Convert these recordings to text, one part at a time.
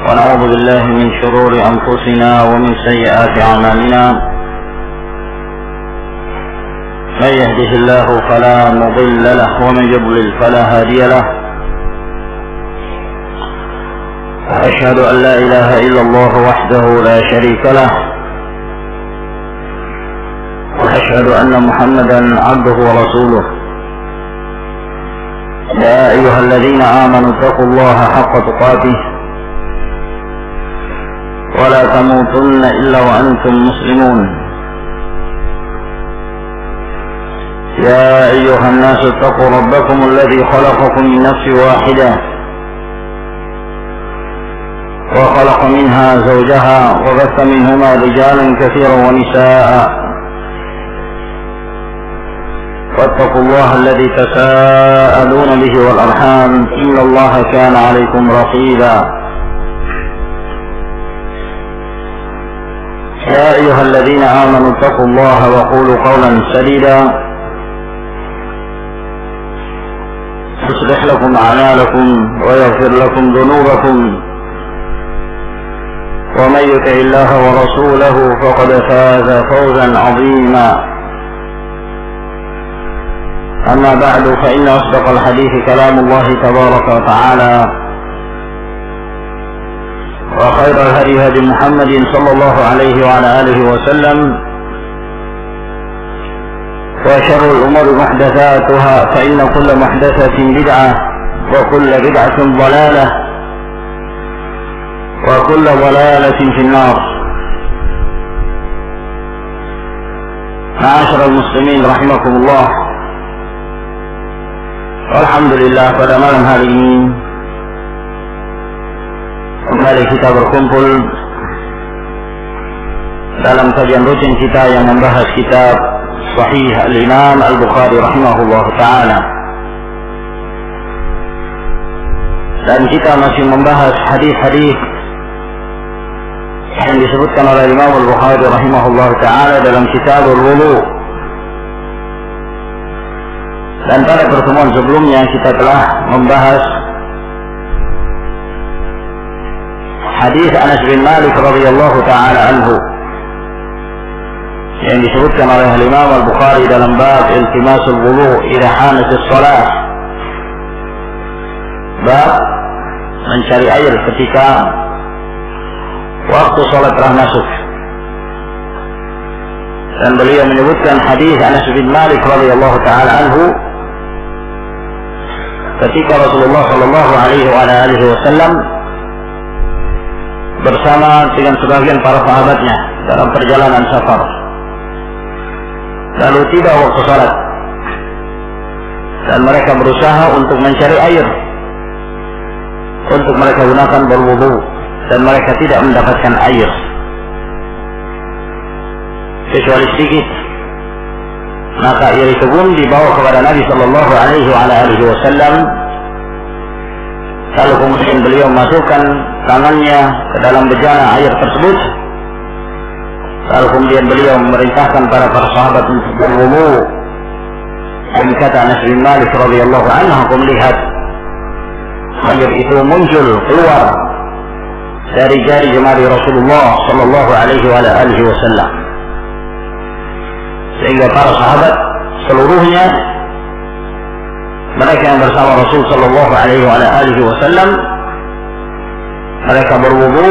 ونعوذ بالله من شرور أنفسنا ومن سيئات أعمالنا. من يهده الله فلا مضل له ومن يضلل فلا هادي له. وأشهد أن لا إله إلا الله وحده لا شريك له، وأشهد أن محمدا عبده ورسوله. يا أيها الذين آمنوا اتقوا الله حق تقاته ولا تموتن إلا وأنتم مسلمون. يا أيها الناس اتقوا ربكم الذي خلقكم من نفس واحدة وخلق منها زوجها وبث منهما رجالا كثيرا ونساء، واتقوا الله الذي تساءلون به والأرحام إن الله كان عليكم رقيبا. يا أيها الذين آمنوا اتقوا الله وقولوا قولا سديدا يصلح لكم أعمالكم ويغفر لكم ذنوبكم، ومن يطع الله ورسوله فقد فاز فوزا عظيما. أما بعد، فإن أصدق الحديث كلام الله تبارك وتعالى، وخير الهدي هدي محمد صلى الله عليه وعلى آله وسلم، وشر الأمور محدثاتها، فإن كل محدثة بدعة وكل بدعة ضلالة وكل ضلالة في النار. معاشر المسلمين رحمكم الله, alhamdulillah pada malam hari ini kembali kita berkumpul dalam kajian rutin kita yang membahas kitab Sahih Al-Imam Al-Bukhari rahimahullah ta'ala, dan kita masih membahas hadis-hadis yang disebutkan oleh Imam Al-Bukhari rahimahullah ta'ala dalam kitab Al-Wudu. Dan pada pertemuan sebelumnya kita telah membahas hadis Anas bin Malik radhiyallahu ta'ala anhu yang disebutkan oleh Imam Al-Bukhari dalam bab iltimasul wudu idza hanatis shalah, bab mencari air ketika waktu salat telah masuk. Dan beliau menyebutkan hadis Anas bin Malik radhiyallahu ta'ala anhu ketika Rasulullah sallallahu alaihi wasallam bersama dengan sebagian para sahabatnya dalam perjalanan safar, lalu tiba waktu salat dan mereka berusaha untuk mencari air untuk mereka gunakan berwudu, dan mereka tidak mendapatkan air kecuali sedikit. Maka air itu pun dibawa kepada Nabi sallallahu alaihi wasallam. Lalu kemudian beliau memasukkan tangannya ke dalam bejana air tersebut. Lalu kemudian beliau memerintahkan para sahabat untuk berwudu. Dan kata Anas bin Malik radhiyallahu anhu, aku melihat air itu muncul keluar dari jari jemari Rasulullah sallallahu alaihi wasallam, sehingga para sahabat seluruhnya, mereka yang bersama Rasul sallallahu alaihi wasallam, mereka berwudu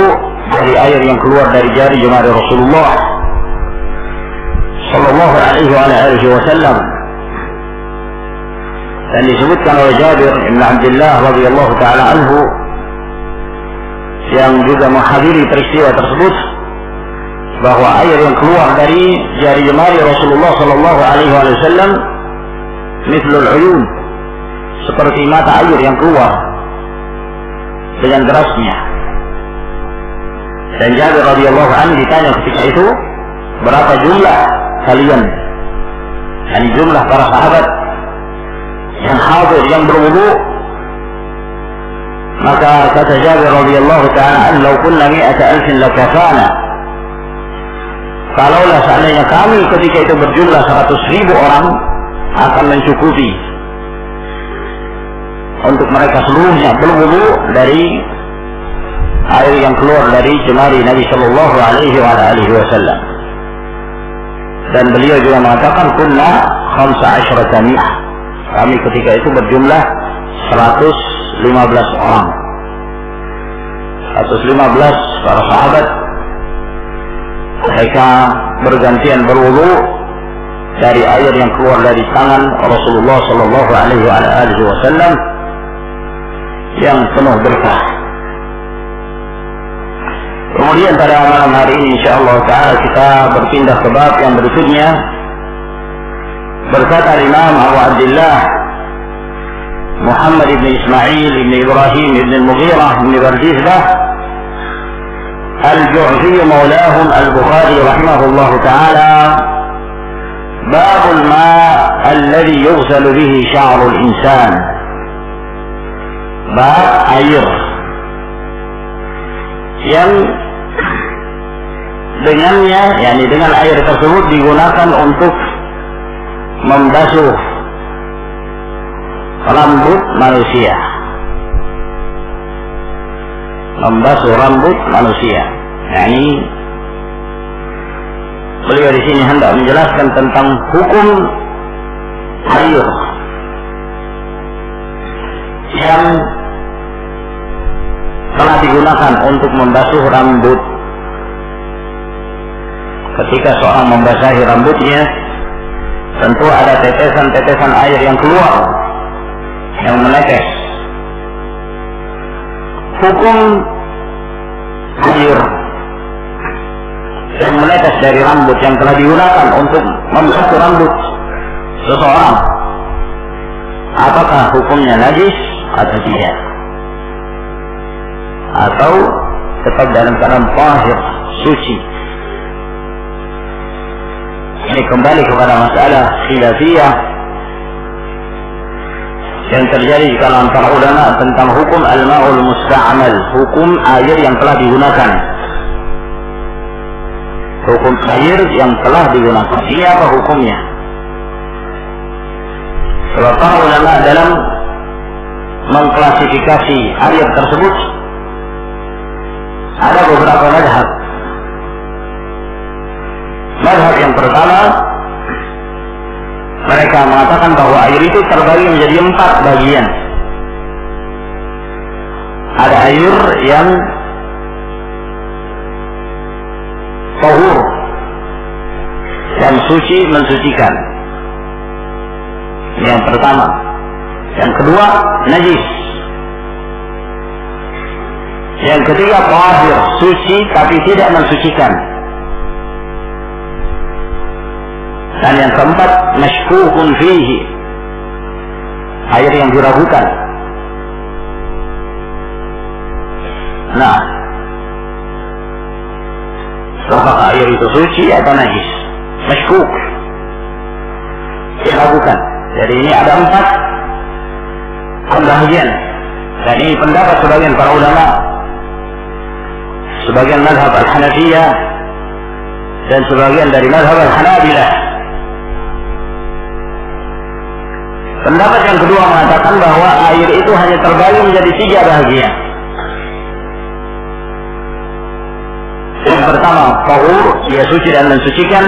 dari air yang keluar dari jari jemari Rasulullah sallallahu alaihi wasallam. Dan disebutkan oleh Jabir bin Abdullah radhiyallahu taala anhu yang juga menghadiri peristiwa tersebut, bahwa air yang keluar dari jari jemari Rasulullah sallallahu alaihi wasallam mithlul uyun, seperti mata air yang keluar dengan derasnya. Dan Jabir radhiyallahu anhu ditanya ketika itu, berapa jumlah kalian, yani jumlah para sahabat yang hadir yang berwudu? Maka kata Jabir radhiyallahu ta'ala anhu, "Lau kunna 100,000 lakafana." Kalaulah seandainya kami ketika itu berjumlah 100,000 orang, akan mencukupi untuk mereka seluruhnya berwudu dari air yang keluar dari jemari Nabi Shallallahu Alaihi Wasallam. Dan beliau juga mengatakan kunna 15 mi'ah. Kami ketika itu berjumlah 115 orang. 115 para sahabat. Mereka bergantian berwudu dari air yang keluar dari tangan Rasulullah Shallallahu Alaihi Wasallam yang penuh berkah. Kemudian pada malam hari ini insyaallah ta'ala kita berpindah ke bab yang berikutnya. Berkata Imam Abu Abdullah Muhammad ibn Ismail ibn Ibrahim ibn Al-Mughirah ibn Bardizbah Al-Ju'fi maulahum Al-Bukhari rahimahullah ta'ala, babul ma' alladhi yughsalu bihi sya'rul insan. Bab air yang dengannya, yakni dengan air tersebut digunakan untuk membasuh rambut manusia. Membasuh rambut manusia. Yakni beliau di sini hendak menjelaskan tentang hukum air yang telah digunakan untuk membasuh rambut. Ketika seorang membasahi rambutnya, tentu ada tetesan-tetesan air yang keluar, yang menetes. Hukum air yang menetes dari rambut yang telah digunakan untuk membasuh rambut seseorang, apakah hukumnya najis atau tidak, atau tetap dalam keadaan tahir, suci? Ini kembali kepada masalah khilafiyah yang terjadi di kalangan para ulama tentang hukum al-ma'ul musta'mal, hukum air yang telah digunakan. Hukum air yang telah digunakan, ini apa hukumnya? Sebab para ulama dalam mengklasifikasi air tersebut ada beberapa madhab. Madhab yang pertama, mereka mengatakan bahwa air itu terbagi menjadi 4 bagian. Ada air yang tahur, yang suci, mensucikan. Yang pertama. Yang kedua, najis. Yang ketiga, tahir, suci tapi tidak mensucikan. Dan yang keempat, mashkukun fihi, air yang diragukan. Nah, apakah air itu suci atau najis? Mashkuk, diragukan. Jadi ini ada 4 pembagian. Dan ini pendapat sebagian para ulama, sebagian mazhab al-Hanafiyah dan sebagian dari mazhab al-Hanabilah. Pendapat yang kedua mengatakan bahwa air itu hanya terbagi menjadi 3 bagian. Yang pertama, tahur, dia suci dan mensucikan.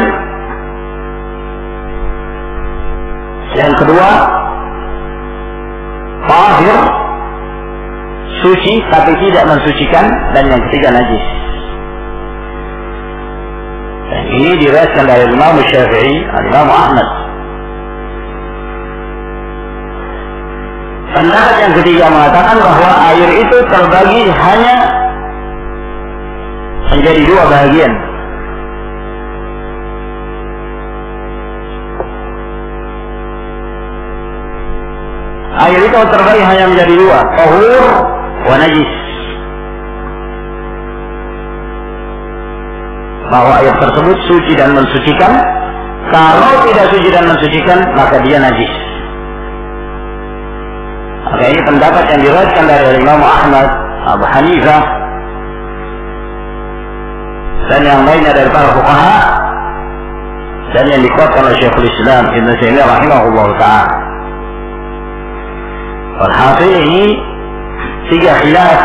Yang kedua, tahir, suci tapi tidak mensucikan. Dan yang ketiga, najis. Dan ini diriwayatkan dari Imam Syafi'i, Imam Ahmad. Pendapat yang ketiga mengatakan bahwa air itu terbagi hanya menjadi 2 bagian. Air itu terbagi hanya menjadi 2, tahur wa najis. Bahwa air tersebut suci dan mensucikan. Kalau tidak suci dan mensucikan, maka dia najis. Maka ini pendapat yang diriwayatkan dari Imam Ahmad, Abu Hanifah, dan yang lainnya dari para fuqaha, dan yang dikuatkan oleh Syekhul Islam Ibnu Taimiyah rahimahullah ta'ala. Walhasil ini 3 khilaf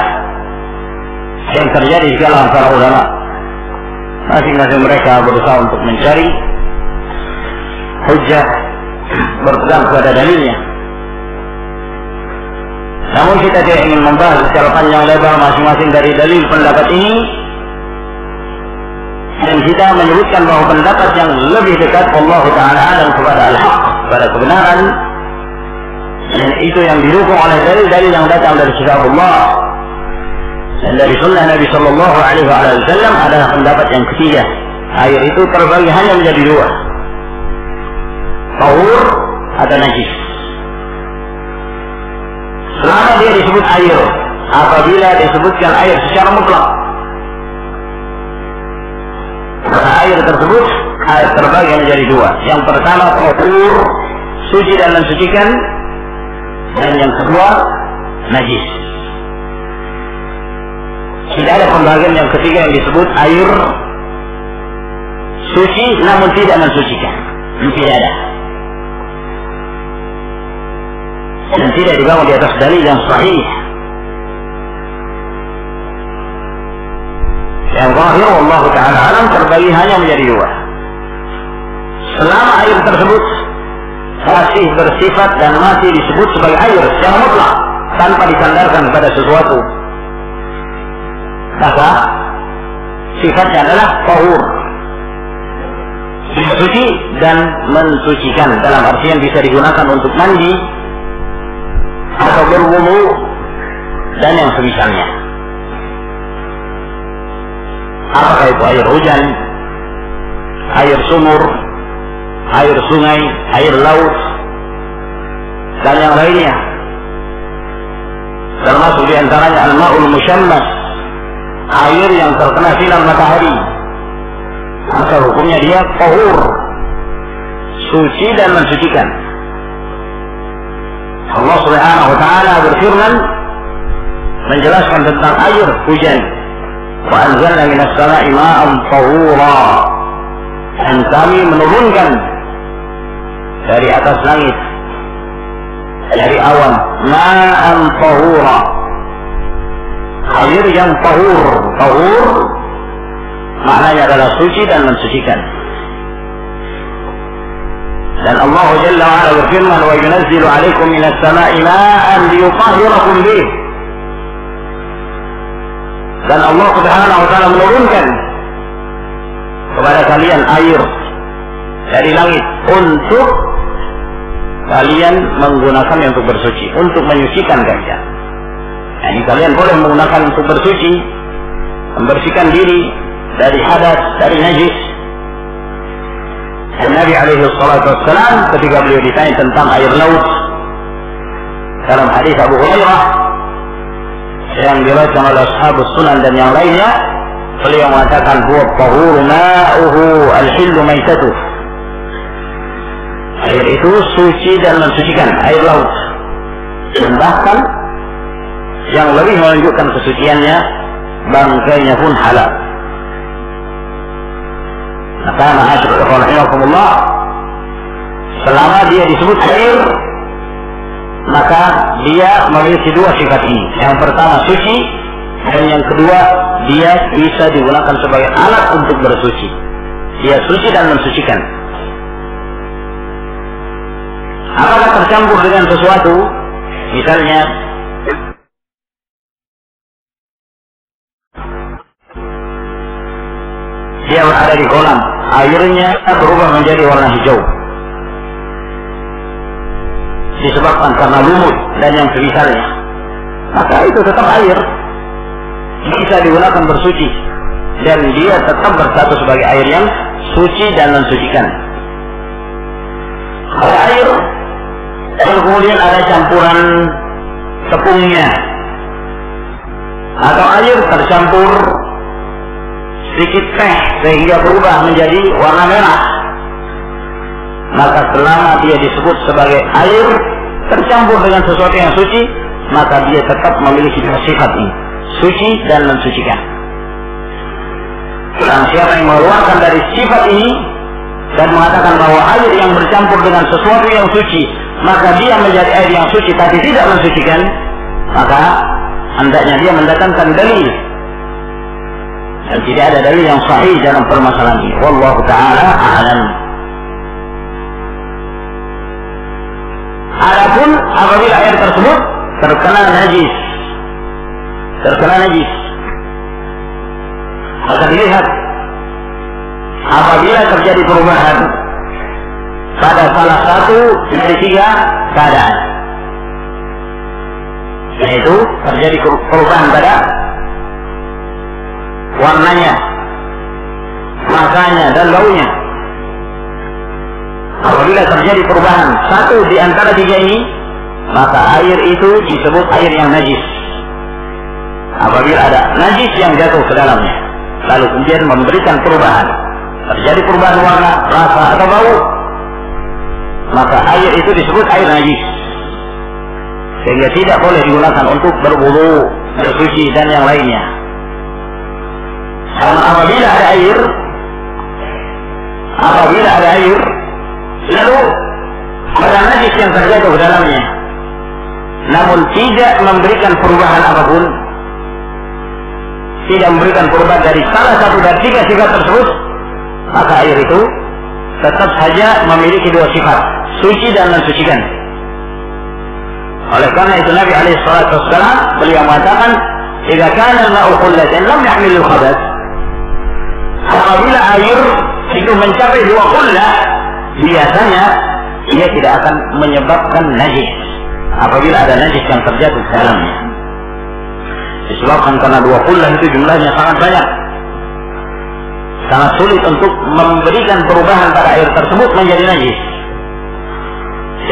yang terjadi di kalangan para ulama. Masing-masing mereka berusaha untuk mencari hujjah, berpegang kepada dalilnya. Namun kita tidak ingin membahas secara panjang lebar masing-masing dari dalil pendapat ini, dan kita menyebutkan bahwa pendapat yang lebih dekat Allah Ta'ala alam kepada al-haq, kepada kebenaran, dan itu yang didukung oleh dalil-dalil yang datang dari kitabullah dan dari sunnah Nabi Sallallahu Alaihi Wasallam adalah pendapat yang ketiga. Air itu terbagi hanya menjadi dua, tahur atau najis. Selama dia disebut air, apabila disebutkan air secara mutlak, maka air tersebut terbagi menjadi dua. Yang pertama tahur, suci dan mensucikan, dan yang kedua najis. Tidak ada pembagian yang ketiga yang disebut air suci namun tidak mensucikan. Tidak ada. Dan tidak dibangun di atas dalil yang sahih. Yang zahir Allah Ta'ala alam terbagi hanya menjadi dua. Selama air tersebut masih bersifat dan masih disebut sebagai air secara mutlak tanpa disandarkan pada sesuatu, maka sifatnya adalah tahur, suci dan mensucikan, dalam artian bisa digunakan untuk mandi atau berwudu dan yang semisalnya. Apakah itu air hujan, air sumur, air sungai, air laut, dan yang lainnya, termasuk diantaranya al-ma'ul musyammas, air yang terkena sinar matahari, maka hukumnya dia tahur, suci dan mensucikan. Allah Subhanahu wa Ta'ala berfirman menjelaskan tentang air hujan, wa anzalna minas sama'i ma'an tahura, dan kami menurunkan dari atas langit, dari awan, ma'an tahura, air yang tahur. Tahur maknanya adalah suci dan mensucikan. Dan Allah Jalla wa Ala berfirman, wa yunazzilu 'alaikum minas sama'i ma'an liyutahhirakum bih. Dan Allah Subhanahu wa Ta'ala menurunkan kepada kalian air dari langit untuk kalian menggunakannya untuk bersuci, untuk menyucikan kalian. Jadi kalian boleh menggunakan untuk bersuci, membersihkan diri dari hadas, dari najis. Dan Nabi alaihi salatu wassalam ketika beliau ditanya tentang air laut dalam hadis Abu Hurairah yang diriwayatkan oleh Ashabus Sunan dan yang lainnya, beliau mengatakan huwa tahur ma'uhu al-hillu maitatuh. Air itu suci dan mensucikan, air laut. Dan bahkan yang lebih menunjukkan kesuciannya, bangkainya pun halal. Maka ma'asyiral ikhwan rahimakumullah, selama dia disebut air, maka dia memiliki dua sifat ini. Yang pertama suci, dan yang kedua dia bisa digunakan sebagai alat untuk bersuci. Dia suci dan mensucikan. Apakah tercampur dengan sesuatu, misalnya dia berada di kolam, airnya berubah menjadi warna hijau disebabkan karena lumut dan yang semisalnya, maka itu tetap air, bisa digunakan bersuci, dan dia tetap berstatus sebagai air yang suci dan mensucikan. Kalau air dan kemudian ada campuran tepungnya, atau air tercampur sedikit teh sehingga berubah menjadi warna merah, maka selama dia disebut sebagai air tercampur dengan sesuatu yang suci, maka dia tetap memiliki sifat ini, suci dan mensucikan. Dan siapa yang mengeluarkan dari sifat ini dan mengatakan bahwa air yang bercampur dengan sesuatu yang suci, maka dia menjadi air yang suci tapi tidak mensucikan, maka hendaknya dia mendatangkan dalil Dan tidak ada dalil yang sahih dalam permasalahan ini. Wallahu ta'ala a'lam. Adapun apabila air tersebut terkena najis, maka dilihat apabila terjadi perubahan pada salah satu dari 3 keadaan, yaitu terjadi perubahan pada warnanya, rasanya, dan baunya. Apabila terjadi perubahan satu di antara 3 ini, maka air itu disebut air yang najis. Apabila ada najis yang jatuh ke dalamnya, lalu kemudian memberikan perubahan, terjadi perubahan warna, rasa, atau bau, maka air itu disebut air najis, sehingga tidak boleh digunakan untuk berwudu, bersuci, dan yang lainnya. Karena apabila ada air, lalu ada najis yang terjatuh ke dalamnya, namun tidak memberikan perubahan apapun, tidak memberikan perubahan dari salah satu dari 3 sifat tersebut, maka air itu tetap saja memiliki 2 sifat, suci dan mensucikan. Oleh karena itu Nabi SAW beliau mengatakan, "Jika kana al-ma'u qullatan lam yahmil al-khabath." Apabila air itu mencapai 2 qullah, biasanya dia tidak akan menyebabkan najis. Apabila ada najis yang terjatuh di dalamnya, disebabkan karena 2 qullah itu jumlahnya sangat banyak, sangat sulit untuk memberikan perubahan pada air tersebut menjadi najis,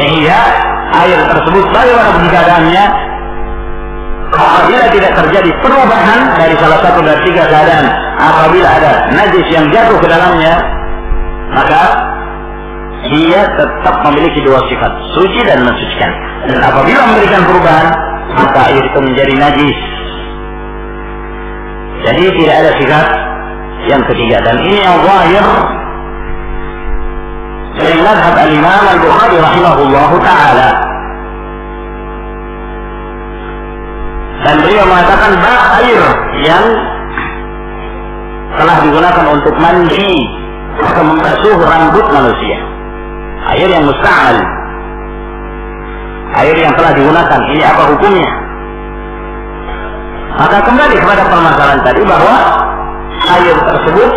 sehingga air tersebut bagaimana keadaannya apabila tidak terjadi perubahan dari salah satu dari 3 keadaan. Apabila ada najis yang jatuh ke dalamnya, maka dia tetap memiliki 2 sifat, suci dan mensucikan. Dan apabila memberikan perubahan, maka air itu menjadi najis. Jadi tidak ada sifat yang ketiga, dan ini yang zahir dari mazhab al-Imam Al-Bukhari rahimahullahu ta'ala. Dan beliau mengatakan bab air yang telah digunakan untuk mandi atau membasuh rambut manusia, air yang musta'mal, air yang telah digunakan, ini apa hukumnya? Maka kembali kepada permasalahan tadi bahwa air tersebut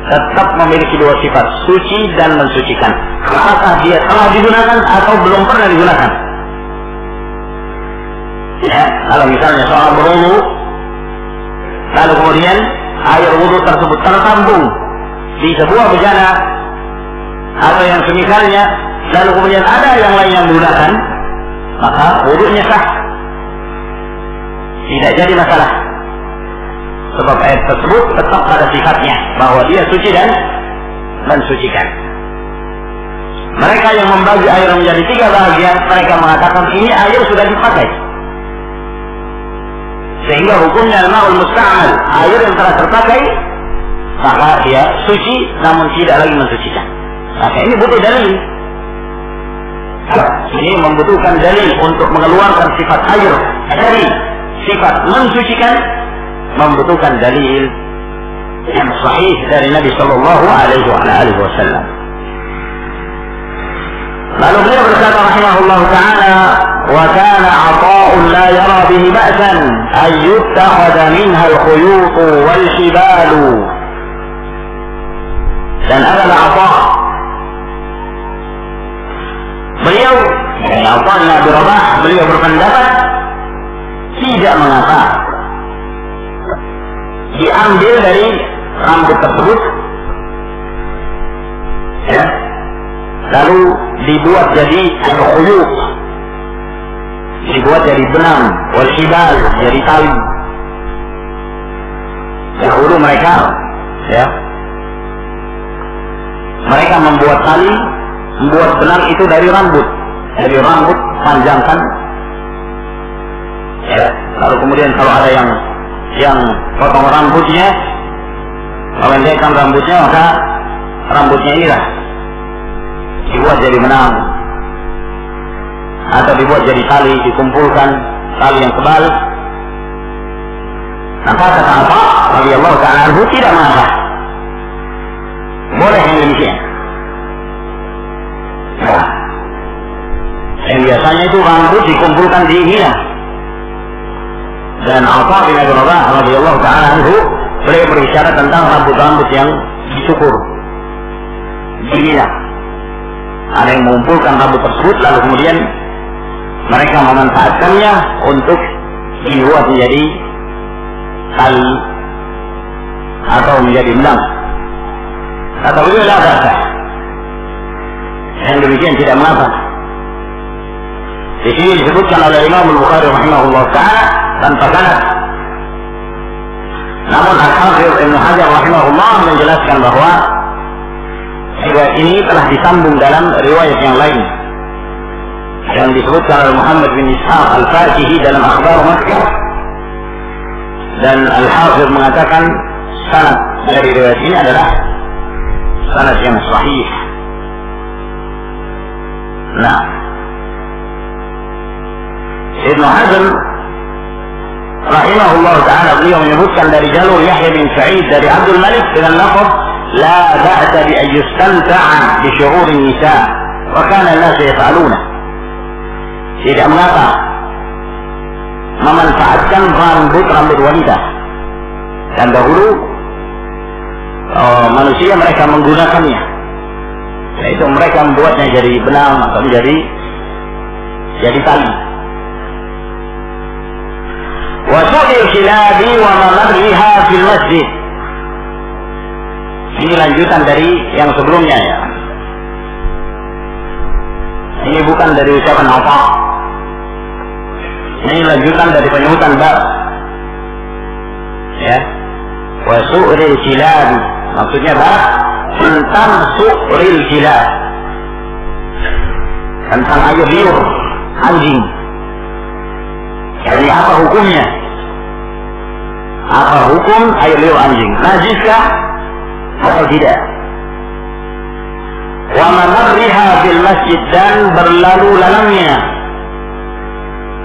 tetap memiliki 2 sifat, suci dan mensucikan. Apakah dia telah digunakan atau belum pernah digunakan? Ya, kalau misalnya soal berwudu, lalu kemudian air wudu tersebut tertampung di sebuah bejana atau yang semisalnya, lalu kemudian ada yang lain yang menggunakan, maka wudunya sah, tidak jadi masalah, sebab air tersebut tetap pada sifatnya bahwa dia suci dan mensucikan. Mereka yang membagi air menjadi 3 bagian, mereka mengatakan ini air sudah dipakai, sehingga hukumnya al-ma'ul musta'mal, air yang telah terpakai, maka dia suci namun tidak lagi mensucikan. Maka ini butuh dalil. Ini membutuhkan dalil untuk mengeluarkan sifat air dari sifat mensucikan, membutuhkan dalil yang sahih dari Nabi Sallallahu Alaihi Wasallam. Lalu beliau berkata rahimahullah ta'ala, wa kana 'ata'un la yara bihi ba'san ay yuttakhadha minha al-khuyut wal hibal. Dan adalah 'ata' beliau, Atha' bin Abi Rabah, beliau berpendapat tidak mengapa diambil dari rambut tersebut, ya, lalu dibuat jadi al-khuyut, dibuat jadi benang, wal hibal, jadi tali. Dahulu mereka, ya, mereka membuat tali, membuat benang itu dari rambut panjangkan, ya. Lalu kemudian kalau ada yang potong rambutnya, memendekkan rambutnya, maka rambutnya inilah dibuat jadi benang atau dibuat jadi tali, dikumpulkan tali yang tebal. Maka kata apa? radhiyallahu ta'ala anhu tidak mengapa. Boleh yang demikian. Nah, yang biasanya itu rambut dikumpulkan di Mina. Dan Atha bin Abi Rabah radhiyallahu ta'ala anhu beliau berbicara tentang rambut-rambut yang dicukur di Mina. Ada yang mengumpulkan rambut tersebut lalu kemudian mereka memanfaatkannya untuk dibuat menjadi tali atau menjadi benang. Kata beliau la ba'sa. Yang demikian tidak mengapa. Di sini disebutkan oleh Imam Al-Bukhari rahimahullah ta'ala tanpa sanad. Namun Al-Hafidz Ibnu Hajar rahimahullah menjelaskan bahwa riwayat ini telah disambung dalam riwayat yang lain yang disebutkan oleh Muhammad bin Ishaq Al-Fatihi dalam Akhbar Makkah, dan Al-Hafidz mengatakan sanad dari riwayat ini adalah sanad yang sahih. Nah, Ibnu Hazm rahimahullah ta'ala beliau menyebutkan dari jalur Yahya bin Sa'id dari Abdul Malik dengan lafaz la ba'sa bi ayyustanta'a bi syu'urin nisa wa kana an-nas yaf'aluna. Tidak mengapa memanfaatkan rambut wanita, dan dahulu manusia mereka menggunakannya, yaitu mereka membuatnya jadi benang atau jadi tali. Wasadir kilabi wa mamarriha fil masjid. Ini lanjutan dari yang sebelumnya ya. Ini bukan dari ucapan apa. Ini lanjutan dari penyebutan bab. Ya. Wasu'ril kilabi. Maksudnya bab tentang su'ril kilab. Tentang air liur anjing. Jadi apa hukumnya? Apa hukum air liur anjing? Najiskah atau tidak? Wa mamarriha fil masjid, dan berlalu lalangnya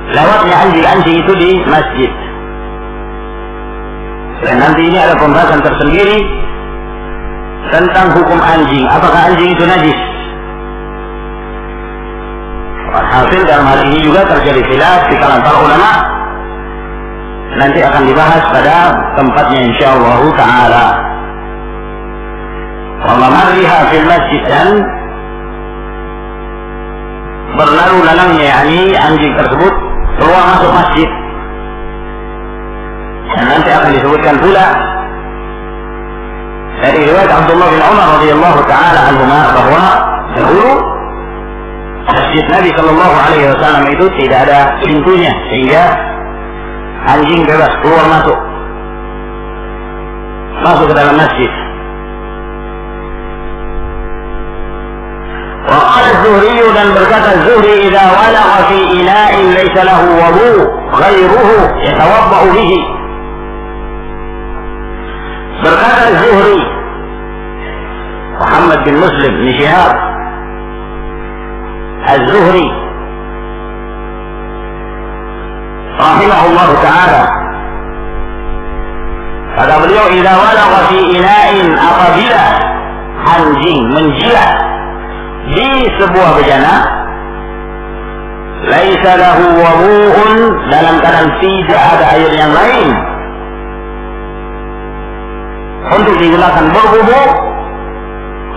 lewatnya anjing-anjing itu di masjid. Dan nanti ini ada pembahasan tersendiri tentang hukum anjing. Apakah anjing itu najis? Hasil dalam hal ini juga terjadi khilaf di kalangan para ulama. Nanti akan dibahas pada tempatnya insyaallah ta'ala. Wa mamarriha fil masjid, dan berlalu lalangnya, yakni anjing tersebut keluar masuk masjid. Dan nanti akan disebutkan pula dari riwayat Abdullah bin Umar radhiyallahu ta'ala anhuma bahwa dahulu masjid Nabi sallallahu alaihi wasallam itu tidak ada pintunya, sehingga anjing bebas keluar masuk ke dalam masjid. Wa qala az-Zuhri, dan berkata Zuhri, idza walagha fi ina'in laysa lahu wudu ghayruhu yatawadda'u bihi. Berkata Zuhri, Muhammad bin Muslim bin Shihab Az-Zuhri rahimahullah ta'ala, kata beliau, idza walagha fi ina'in, apabila anjing menjilat di sebuah bejana, laisa lahu wudu'un, dalam keadaan tidak ada air yang lain untuk digunakan berwudu,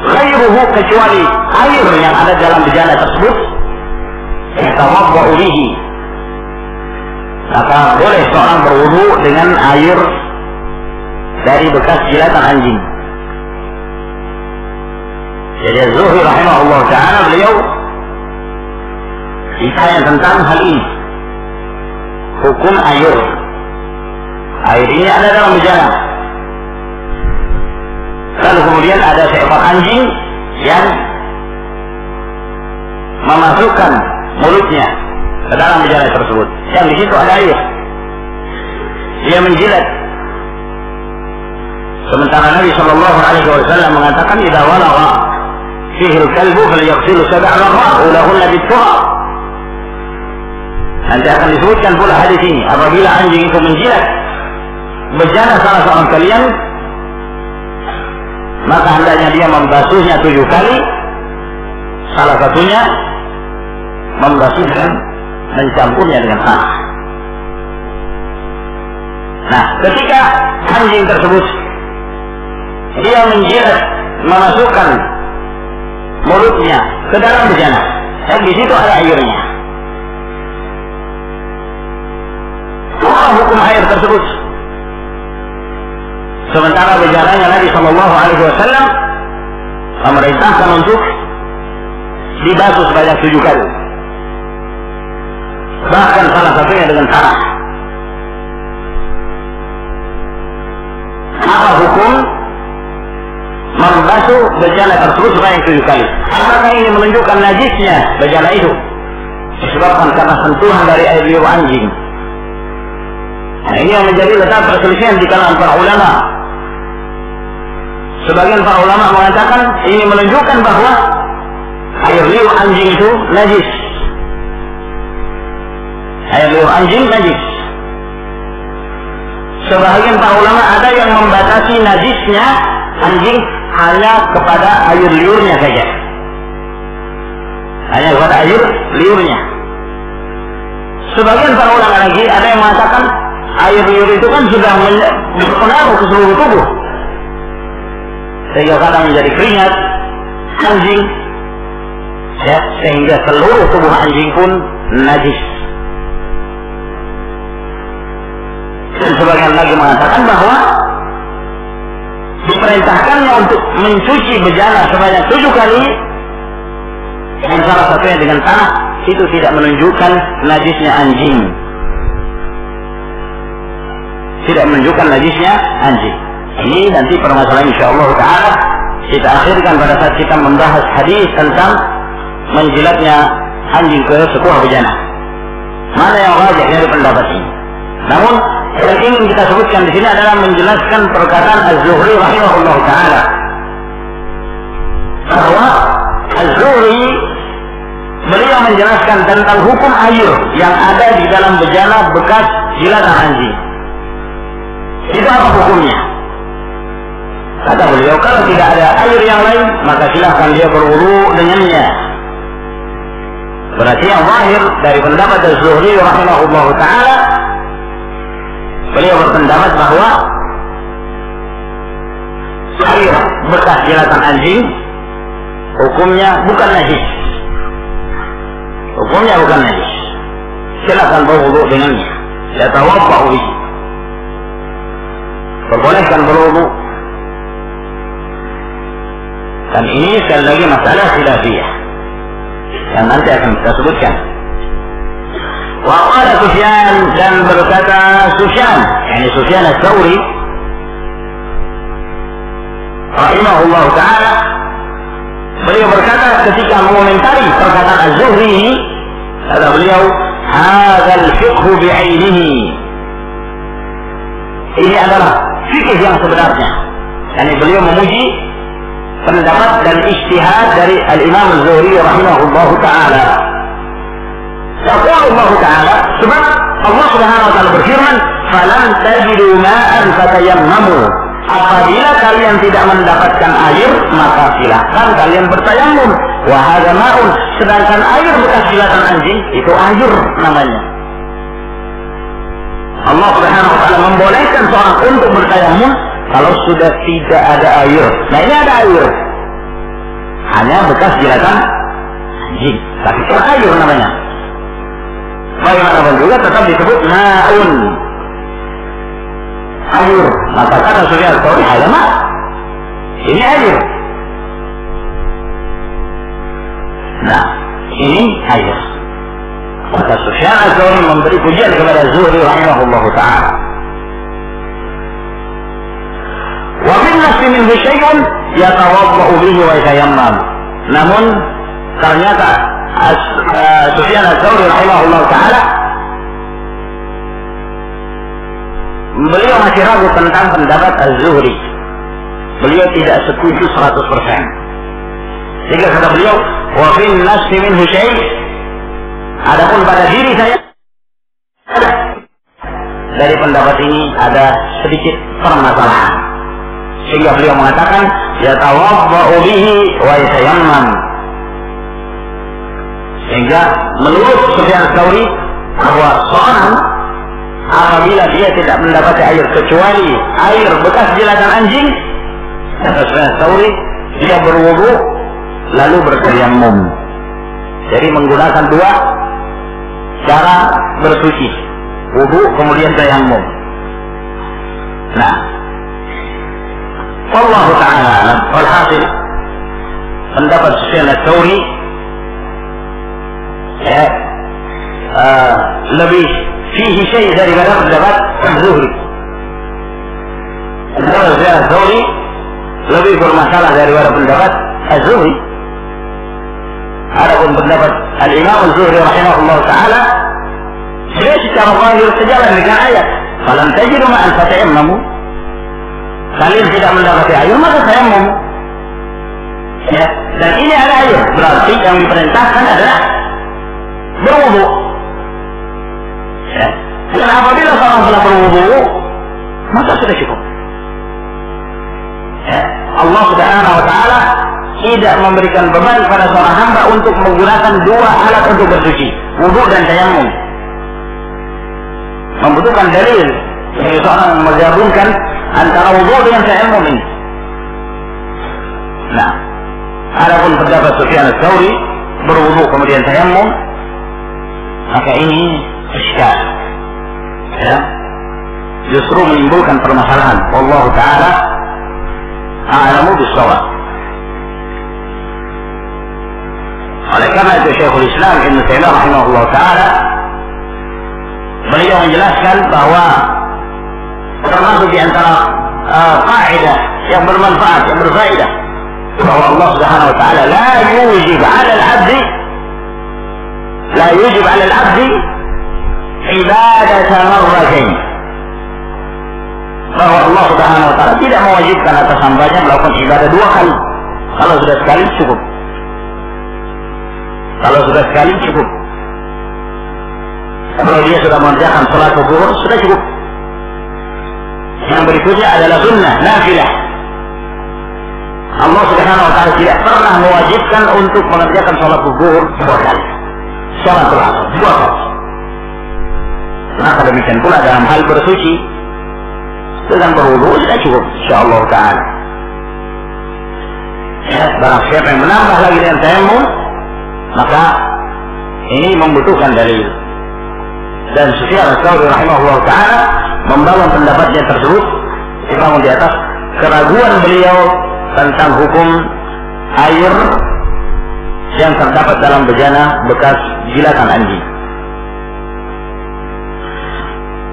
ghairuhu, kecuali air yang ada dalam bejana tersebut, yatawadda'u bihi, maka boleh seorang berwudu dengan air dari bekas jilatan anjing. Jadi Zuhri rahimahullah ta'ala beliau ditanya tentang hal ini, hukum air. Air ini ada dalam bejana, lalu kemudian ada seekor anjing yang memasukkan mulutnya ke dalam bejana tersebut, yang di situ ada air. Dia menjilat. Sementara Nabi sallallahu alaihi wasallam mengatakan, idza walagha fihi al-kalbu falyaghsilu sab'a marrat ulahunna bit-turab. Nanti akan disebutkan pula hadis ini, apabila anjing itu menjilat bejana salah seorang kalian, maka hendaknya dia membasuhnya 7 kali. Salah satunya membasuh dan mencampurnya dengan tanah. Nah, ketika anjing tersebut dia menjilat, memasukkan mulutnya ke dalam bejana, dan di situ ada airnya, apa hukum air tersebut? Sementara bejananya Nabi Shallallahu Alaihi Wasallam memerintahkan untuk dibasuh sebanyak 7 kali, bahkan salah satunya dengan tanah. Apa hukum membasuh bejana tersebut sebanyak 7 kali? Apakah ini menunjukkan najisnya bejana itu disebabkan karena sentuhan dari air liur anjing? Nah, ini yang menjadi letak perselisihan di kalangan para ulama. Sebagian para ulama mengatakan ini menunjukkan bahwa air liur anjing itu najis. Air liur anjing najis. Sebagian para ulama ada yang membatasi najisnya anjing hanya kepada air liurnya saja. Hanya kepada air liurnya. Sebagian para ulama lagi ada yang mengatakan air liur itu kan sudah berpengaruh ke seluruh tubuh, sehingga kadang menjadi keringat anjing, ya, sehingga seluruh tubuh anjing pun najis. Dan sebagian lagi mengatakan bahwa diperintahkannya untuk mencuci bejana sebanyak 7 kali, dan salah satunya dengan tanah, itu tidak menunjukkan najisnya anjing. Tidak menunjukkan najisnya anjing. Ini nanti permasalahan insyaallah ta'ala kita akhirkan pada saat kita membahas hadis tentang menjilatnya anjing ke sebuah bejana. Mana yang rajih dari pendapat ini? Namun yang ingin kita sebutkan di sini adalah menjelaskan perkataan Az-Zuhri rahimahullah ta'ala, bahwa Az-Zuhri beliau menjelaskan tentang hukum air yang ada di dalam bejana bekas jilatan anjing. Itu apa hukumnya? Kata beliau, kalau tidak ada air yang lain, maka silahkan dia berwudu dengannya. Berarti yang zahir dari pendapat Az-Zuhri rahimahullah ta'ala, beliau berpendapat bahwa air bekas jilatan anjing hukumnya bukan najis. Hukumnya bukan najis. Silakan berwudu dengannya. Ya tawaffa'u bihi. Perbolehkan berwudu. Dan ini sekali lagi masalah khilafiyah yang nanti akan kita sebutkan. Wa qala Sufyan, dan berkata Sufyan, yakni Sufyan Ats-Tsauri rahimahullah ta'ala, beliau berkata ketika mengomentari perkataan Az-Zuhri ini, kata beliau, hadzal fiqhu bi'ainihi. Ini adalah fikih yang sebenarnya. Yani beliau memuji pendapat dan ijtihad dari Al-Imam Az-Zuhri rahimahullah ta'ala. Yaqulu Allah ta'ala, sebab Allah Subhanahu wa ta'ala berfirman, "Falam tajidu ma'an fatayammamu." Apabila kalian tidak mendapatkan air, maka silakan kalian bertayamum. Wa hadza ma'un, sedangkan air bekas jilatan anjing itu air namanya. Allah Subhanahu wa ta'ala membolehkan seorang untuk bertayamum kalau sudah tidak ada air. Nah, ini ada air, hanya bekas jilatan anjing, tapi itu air namanya. Bagaimanapun juga tetap disebut ma'un, air. Maka kata Sufyan Ats-Tsauri, ada ma', ini air. Nah, ini air. Maka Sufyan Ats-Tsauri memberi pujian kepada Zuhri rahimahullah ta'ala. Wa bin nafsi minhu syai'un yatawadda'u bihi wa yatayammam. Namun ternyata Sufyan Ats-Tsauri rahimahullah ta'ala beliau masih ragu tentang pendapat Az-Zuhri. Beliau tidak setuju 100%. Sehingga kata beliau, wa bin nafsi minhu syai', adapun pada diri saya dari pendapat ini ada sedikit permasalahan, sehingga beliau mengatakan yatawadda'u bihi wa yatayammam. Sehingga menurut Sufyan Tsauri bahwa seorang apabila dia tidak mendapati air kecuali air bekas jilatan anjing, kata Sufyan Tsauri, dia berwudu lalu bertayammum. Jadi menggunakan dua cara bersuci, wudu kemudian tayammum. Nah, wallahu ta'ala alam. Walhasil pendapat Sufyan Tsauri lebih fihi syai' daripada pendapat Az-Zuhri. Pendapat Sufyan Tsauri lebih bermasalah daripada pendapat Az-Zuhri. Adapun pendapat Al-Imam Az-Zuhri rahimahullah ta'ala, dia secara zahir sejalan dengan ayat falam tajidu ma'an fatayammamu. Kalian tidak mendapati air maka tayammum. Ya, dan ini ada air, berarti yang diperintahkan adalah berwudu. Ya, dan apabila seorang telah berwudu maka sudah cukup. Ya, Allah Subhanahu wa ta'ala tidak memberikan beban pada seorang hamba untuk menggunakan dua alat untuk bersuci, wudu dan tayammum. Membutuhkan dalil bagi seorang menggabungkan antara wudu dengan tayammum ini. Nah, adapun pendapat Sufyan Tsauri berwudu kemudian tayammum, maka ini iskal. Ya, justru menimbulkan permasalahan. Wallahu ta'ala a'lamu bis-shawab. Oleh karena itu Syekhul Islam Ibn Taimiyah rahimahullah ta'ala beliau menjelaskan bahwa termasuk di antara kaidah yang bermanfaat, yang berfaedah, bahwa Allah Subhanahu wa ta'ala la yujib 'ala al-'abdi ibadatan marratayn. Bahwa Allah Subhanahu wa ta'ala tidak mewajibkan atas hambanya melakukan ibadah dua kali. Kalau sudah sekali cukup. Kalau sudah sekali cukup. Kalau dia sudah mengerjakan salat zuhur sudah cukup. Yang berikutnya adalah sunnah, nafilah. Allah Subhanahu wa ta'ala tidak pernah mewajibkan untuk mengerjakan salat zuhur dua kali. Salatul asar dua kali. Maka demikian pula dalam hal bersuci dengan berwudu sudah cukup, insyaallah ta'ala. Ya, barang siapa yang menambah lagi dengan tayammum, maka ini membutuhkan dalil. Dan Sufyan Tsauri rahimahullah ta'ala membangun pendapatnya tersebut dibangun di atas keraguan beliau tentang hukum air yang terdapat dalam bejana bekas jilatan anjing.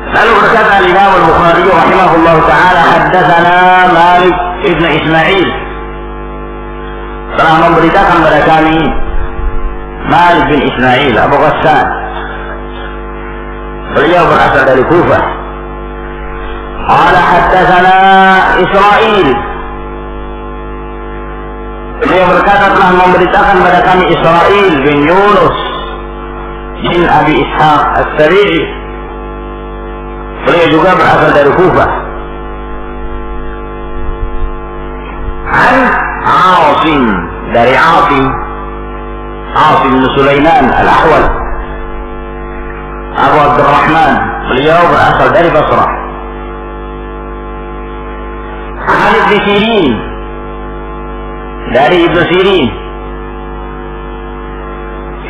Lalu berkata Imam Al-Bukhari rahimahullah ta'ala, haddatsana Malik ibn Ismail, telah memberitakan kepada kami Malik bin Ismail Abu Ghassan. Beliau berasal dari Kufah. Qala haddatsana Israil, beliau berkata telah memberitakan kepada kami Israil bin Yunus bin Abi Ishaq As-Sari'i. Beliau juga berasal dari Kufah. An Asim, dari Asim bin Sulaiman Al-Ahwal Abu Abdurrahman, beliau berasal dari Basrah. An Ibn Sirin, dari Ibn Sirin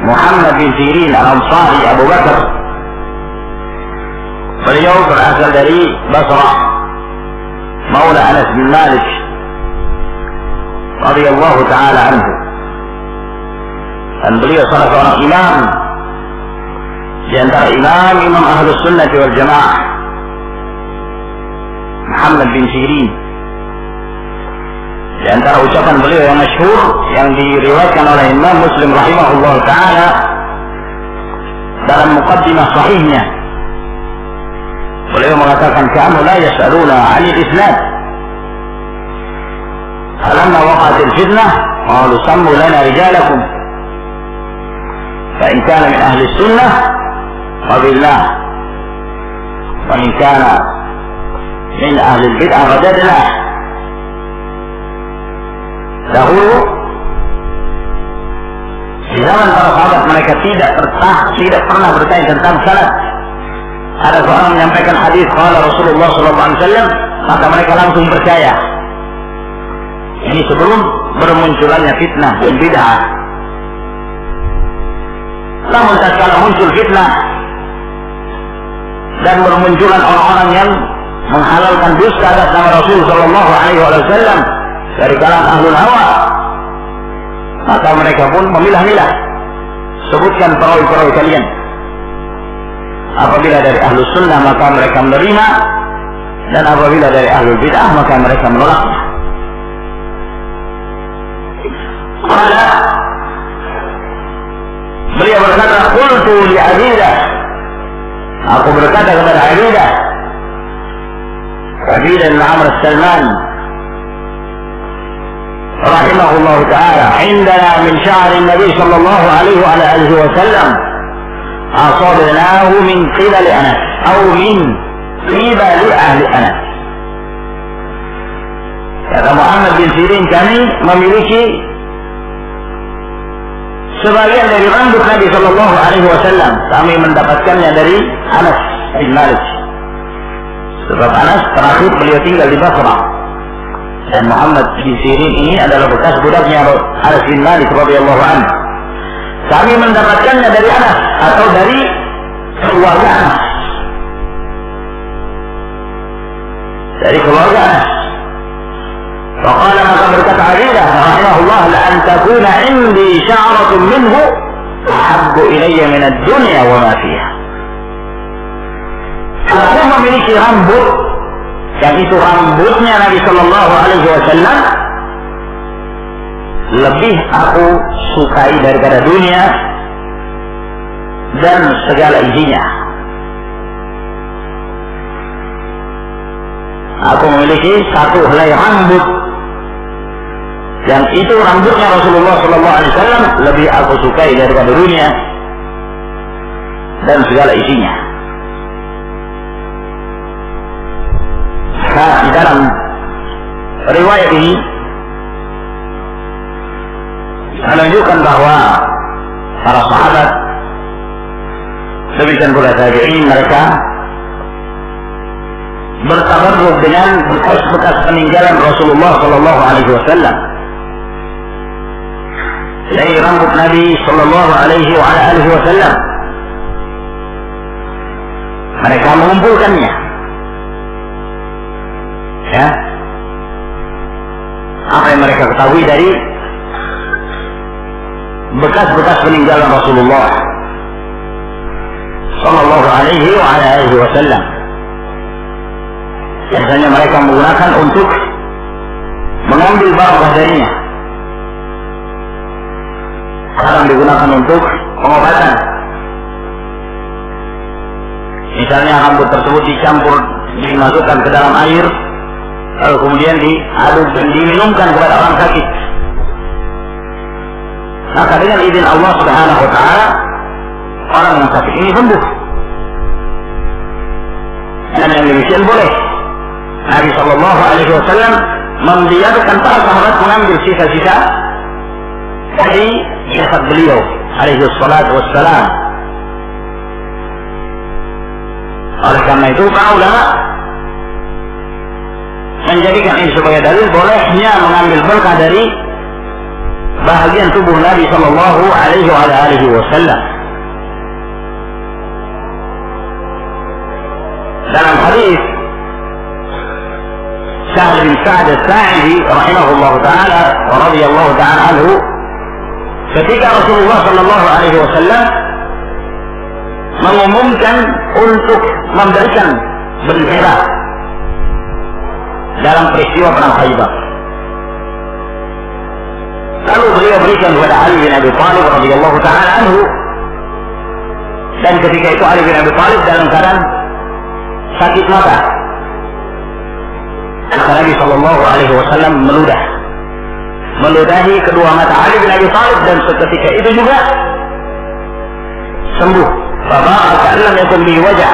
Muhammad bin Sirin Al-Ansari Abu Bakar, beliau berasal dari Basrah, Maula Anas bin Malik radhiyallahu ta'ala anhu. Dan beliau salah seorang imam di antara imam Ahlus Sunnah wal Jamaah, Muhammad bin Sirin. Di antara ucapan beliau yang masyhur yang diriwayatkan oleh Imam Muslim rahimahullah ta'ala dalam muqaddimah sahihnya, beliau mengatakan kanu la yas'aluna 'anil isnad falamma waqa'atil fitnah qalu sammu lana rijalakum fa in kana min ahli sunnah fa billah wa in kana min ahli bid'ah wajadna. Dahulu di zaman para sahabat mereka tidak pernah bertanya tentang salat. Ada seorang menyampaikan hadis qala Rasulullah sallallahu alaihi wasallam, maka mereka langsung percaya. Ini sebelum bermunculannya fitnah dan bid'ah. Namun tatkala muncul fitnah dan bermunculan orang-orang yang menghalalkan dusta atas nama Rasul sallallahu alaihi wasallam dari kalangan ahlul hawa, maka mereka pun memilah-milah. Sebutkan perawi-perawi kalian. Apabila dari ahlus sunnah maka mereka menerima, dan apabila dari ahlul bid'ah maka mereka menolaknya. Beliau berkata, qultu li Abidah, aku berkata kepada Abidah bin Amr Salman rahimahullah ta'ala, indana min sya'ri Nabi sallallahu alaihi wa alihi wa sallam asabnahu min qibali Anas atau min qibali ahli Anas. Kata Muhammad bin Sirin, kami memiliki sebagian dari rambut Nabi sallallahu alaihi wasallam, kami mendapatkannya dari Anas bin Malik. Sebab Anas terakhir beliau tinggal di Basrah. Dan Muhammad bin Sirin ini adalah bekas budaknya Anas bin Malik radhiyallahu anhu. Kami mendapatkannya dari Anas atau dari keluarga Anas. Dari keluarga Anas. Faqala, maka berkata Abidah rahimahullah, la an takuna indi sya'ratun minhu ahabbu ilayya min ad-dunya wa ma fiha. Aku memiliki rambut, yang itu rambutnya Nabi sallallahu alaihi wasallam, lebih aku sukai daripada dunia dan segala isinya. Aku memiliki satu helai rambut, yang itu rambutnya Rasulullah sallallahu alaihi wasallam, lebih aku sukai daripada dunia dan segala isinya. Nah, di dalam riwayat ini menunjukkan bahwa para sahabat, demikian pula tabi'in, mereka bertabarruk dengan bekas-bekas peninggalan Rasulullah sallallahu alaihi wasallam. Dari rambut Nabi sallallahu alaihi wasallam, mereka mengumpulkannya. Ya, apa yang mereka ketahui dari bekas-bekas peninggalan Rasulullah sallallahu alaihi wasallam. Biasanya mereka menggunakan untuk mengambil barakah darinya. Sekarang digunakan untuk pengobatan. Misalnya rambut tersebut dicampur, dimasukkan ke dalam air, lalu kemudian diaduk dan diminumkan kepada orang sakit. Maka dengan izin Allah Subhanahu wa ta'ala, orang yang sakit ini sembuh. Dan yang demikian boleh. Nabi sallallahu alaihi wasallam membiarkan para sahabat mengambil sisa-sisa dari jasad beliau alaihi salatu wassalam. Oleh karena itu para ulama menjadikan ini sebagai dalil bolehnya mengambil berkah dari bahagian tubuh Nabi sallallahu alaihi wasallam. Dalam hadis Sa'd bin Sa'd as-Sa'idi rahimahullah ta'ala wa radiyallahu ta'ala anhu, ketika Rasulullah sallallahu alaihi wasallam mengumumkan untuk memberikan bendera dalam peristiwa perang Khaybar, lalu beliau berikan kepada Ali bin Abi Thalib radhiyallahu ta'ala anhu, dan ketika itu Ali bin Abi Thalib dalam keadaan sakit mata. Maka Nabi sallallahu alaihi wasallam meludahi kedua mata Ali bin Abi Thalib, dan seketika itu juga sembuh. Bapak lam yakun bi wajah,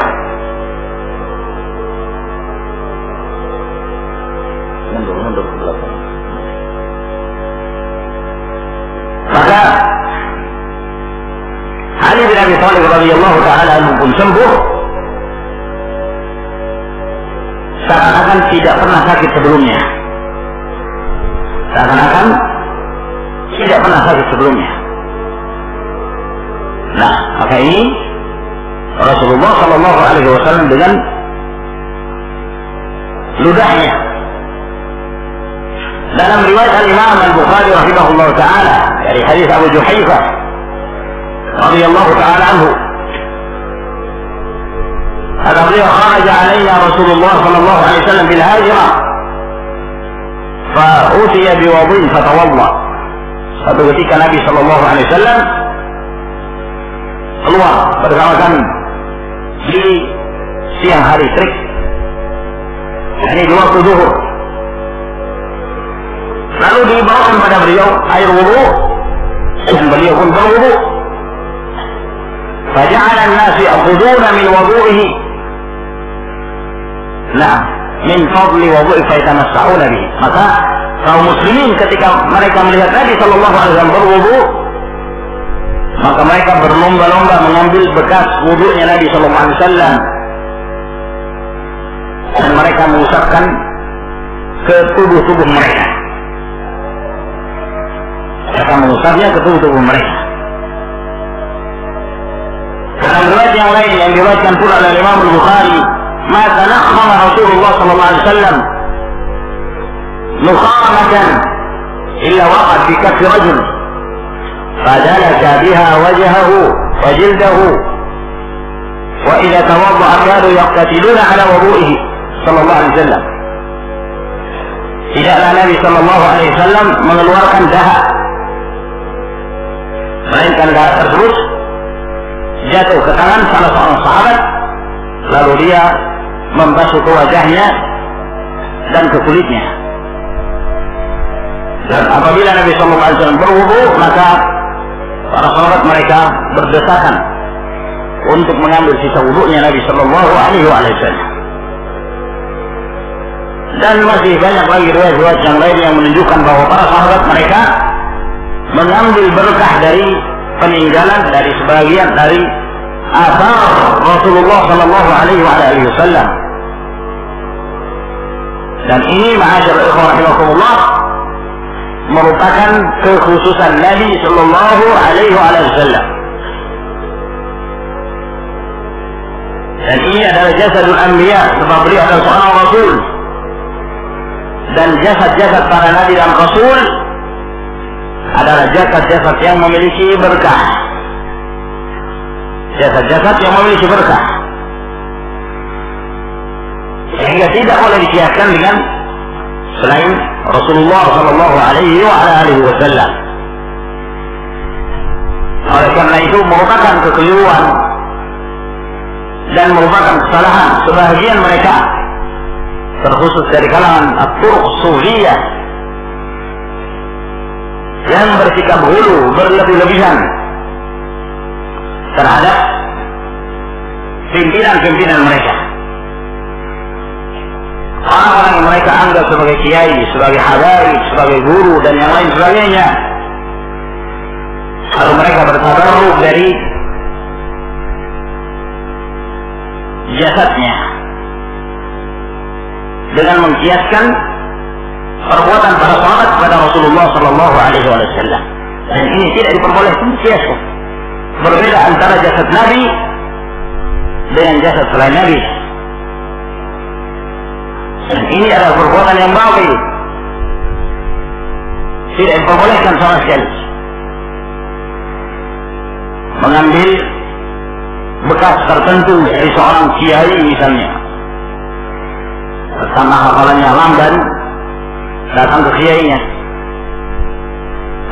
mundur ke belakang. Maka Ali bin Abi Thalib radhiyallahu taala anhu pun sembuh seakan-akan tidak pernah sakit sebelumnya. Seakan-akan tidak pernah sakit sebelumnya. Nah, maka ini Rasulullah Shallallahu Alaihi Wasallam dengan ludahnya. Dalam riwayat Al-Imam Al-Bukhari rahimahullah taala dari hadis Abu Juhaifah radhiyallahu taala anhu, kata beliau, kharaja alaina Rasulullah sallallahu alaihi wasallam bil hajrah fa utiya bi wudu'in fatawadda. Suatu ketika Nabi sallallahu alaihi wasallam keluar bersama kami di siang hari terik, yakni di waktu zuhur. Lalu dibawakan pada beliau air wudu dan beliau pun berwudu. Faja'ala an-nas ya'khuduna min wudu'ihi, nah, min fadli wudu'i fayatamassahuna bihi. Maka kaum muslimin ketika mereka melihat Nabi sallallahu alaihi wasallam berwudu, maka mereka berlomba-lomba mengambil bekas wudunya Nabi sallallahu alaihi wasallam dan mereka mengusapkan ke tubuh-tubuh mereka. Mereka mengusapnya ke tubuh-tubuh mereka. Dalam riwayat yang lain yang diriwayatkan pula oleh Imam Al-Bukhari, ma tanakhama Rasulullah sallallahu alaihi wasallam nukhamatan illa waqad fi kaffi rajul fadalaka biha wajhahu wa jildahu wa idza tawadda'a kanu yaqtatiluna ala wudu'ihi sallallahu alaihi wasallam. Tidaklah Nabi sallallahu alaihi wasallam mengeluarkan dahak, melainkan dahak tersebut jatuh ke tangan salah seorang sahabat, lalu dia membasuh ke wajahnya dan ke kulitnya. Dan apabila Nabi sallallahu alaihi wasallam berwudu, maka para sahabat mereka berdesakan untuk mengambil sisa wudunya Nabi sallallahu alaihi wasallam. Dan masih banyak lagi riwayat-riwayat yang lain yang menunjukkan bahwa para sahabat mereka mengambil berkah dari peninggalan, dari sebagian dari athar Rasulullah sallallahu alaihi wasallam. Dan ini ma'asyiral ikhwan rahimakumullah merupakan kekhususan Nabi sallallahu alaihi wasallam. Dan ini adalah jasadul anbiya, sebab beliau adalah seorang rasul. Dan jasad-jasad para nabi dan rasul adalah jasad-jasad yang memiliki berkah. Jasad-jasad yang memiliki berkah, sehingga tidak boleh dikiaskan dengan selain Rasulullah sallallahu alaihi wasallam. Oleh karena itu merupakan kekeliruan dan merupakan kesalahan sebagian mereka, terkhusus dari kalangan at-turuq sufiyah, yang bersikap hulu, berlebih-lebihan terhadap pimpinan-pimpinan mereka. Orang-orang yang mereka anggap sebagai kiai, sebagai habaib, sebagai guru dan yang lain sebagainya. Lalu mereka bertabarruk dari jasadnya dengan mengkiaskan perbuatan para sahabat kepada Rasulullah sallallahu alaihi wasallam. Dan ini tidak diperbolehkan kiaskan. Berbeda antara jasad Nabi dengan jasad selain Nabi. Dan ini adalah perbuatan yang batil, tidak diperbolehkan sama sekali. Mengambil bekas tertentu dari seorang kiai misalnya, pertama hafalannya lamban, datang ke kiainya,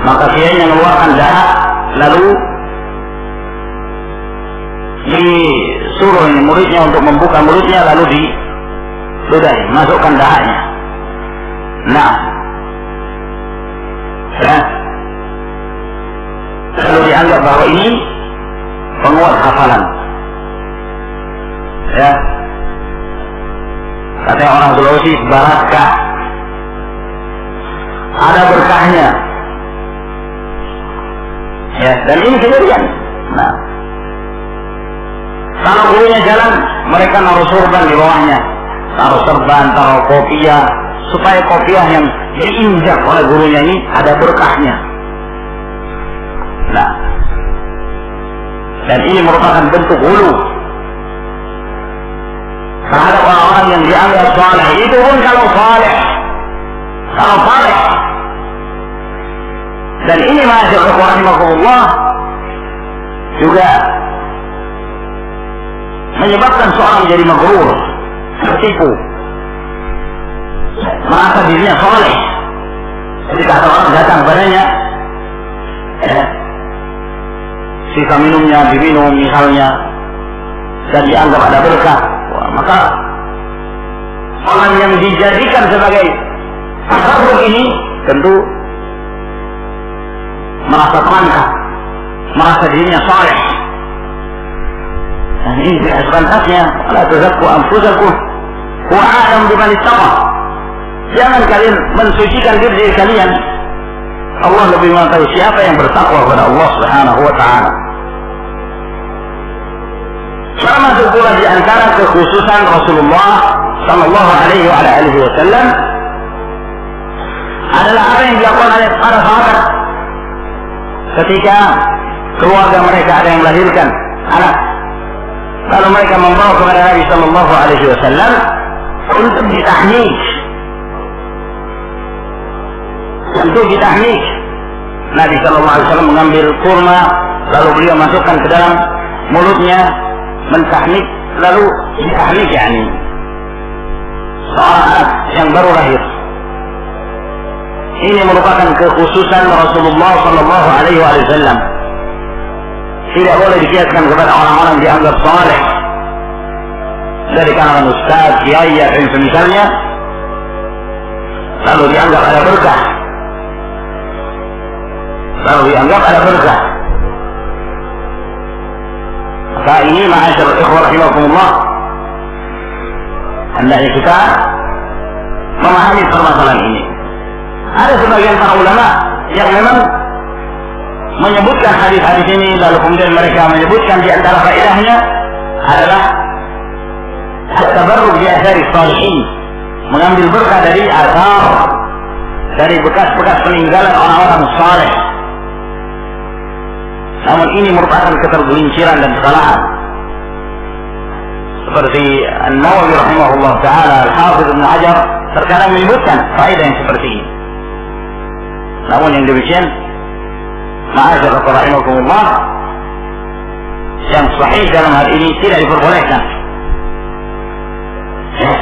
maka kiainya mengeluarkan dahak, lalu disuruh muridnya untuk membuka mulutnya, lalu diludahi, masukkan dahaknya. Nah, ya, lalu dianggap bahwa ini penguat hafalan. Ya, katanya orang Sulawesi, baratkah. ada berkahnya. Ya, dan ini kejadian. Nah, kalau gurunya jalan, mereka naruh sorban di bawahnya, taruh serban, taruh kopiah, supaya kopiah yang diinjak oleh gurunya ini ada berkahnya. Nah, dan ini merupakan bentuk hulu terhadap orang-orang yang dianggap saleh. Itu pun kalau saleh. Dan ini masyaallah rahimakumullah juga menyebabkan seorang menjadi maghrur, tertipu, merasa dirinya saleh. Ketika ada orang datang padanya, sisa minumnya diminum misalnya, dan dianggap ada berkah, maka orang yang dijadikan sebagai makhluk ini tentu merasa terangkat, merasa dirinya saleh. Dan ini sebenarnya la tuzakku anfusakum huwa a'lamu biman ittaqa. Jangan kalian mensucikan diri kalian. Allah lebih mengetahui siapa yang bertakwa kepada Allah Subhanahu wa taala. Termasuk pula di antara kekhususan Rasulullah sallallahu alaihi wasallam adalah apa yang dilakukan oleh para sahabat ketika keluarga mereka ada yang melahirkan anak, lalu mereka membawa kepada Nabi sallallahu alaihi wasallam untuk ditahnik. Nabi sallallahu alaihi wasallam mengambil kurma, lalu beliau masukkan ke dalam mulutnya, mentahnik, lalu ditahnik, yakni seorang anak yang baru lahir. Ini merupakan kekhususan Rasulullah sallallahu alaihi wasallam. Tidak boleh dikiaskan kepada orang-orang dianggap saleh dari kalangan ustaz, kiai, dan semisalnya, lalu dianggap ada berkah. Maka ini ma'asyarul ikhwah rahimakumullah, hendaknya kita memahami permasalahan ini. Ada sebagian para ulama yang memang menyebutkan hadis-hadis ini, lalu kemudian mereka menyebutkan di antara faedahnya adalah at-tabarruk bi athari shalihin, mengambil berkah dari athar, dari bekas-bekas peninggalan orang-orang saleh. Namun ini merupakan ketergelinciran dan kesalahan. Seperti An-Nawawi rahimahullah ta'ala, Al-Hafidh Ibn Hajar terkadang menyebutkan faedah yang seperti ini. Namun yang demikian, ma'asyarul rahimakumullah, yang sahih dalam hal ini tidak diperbolehkan.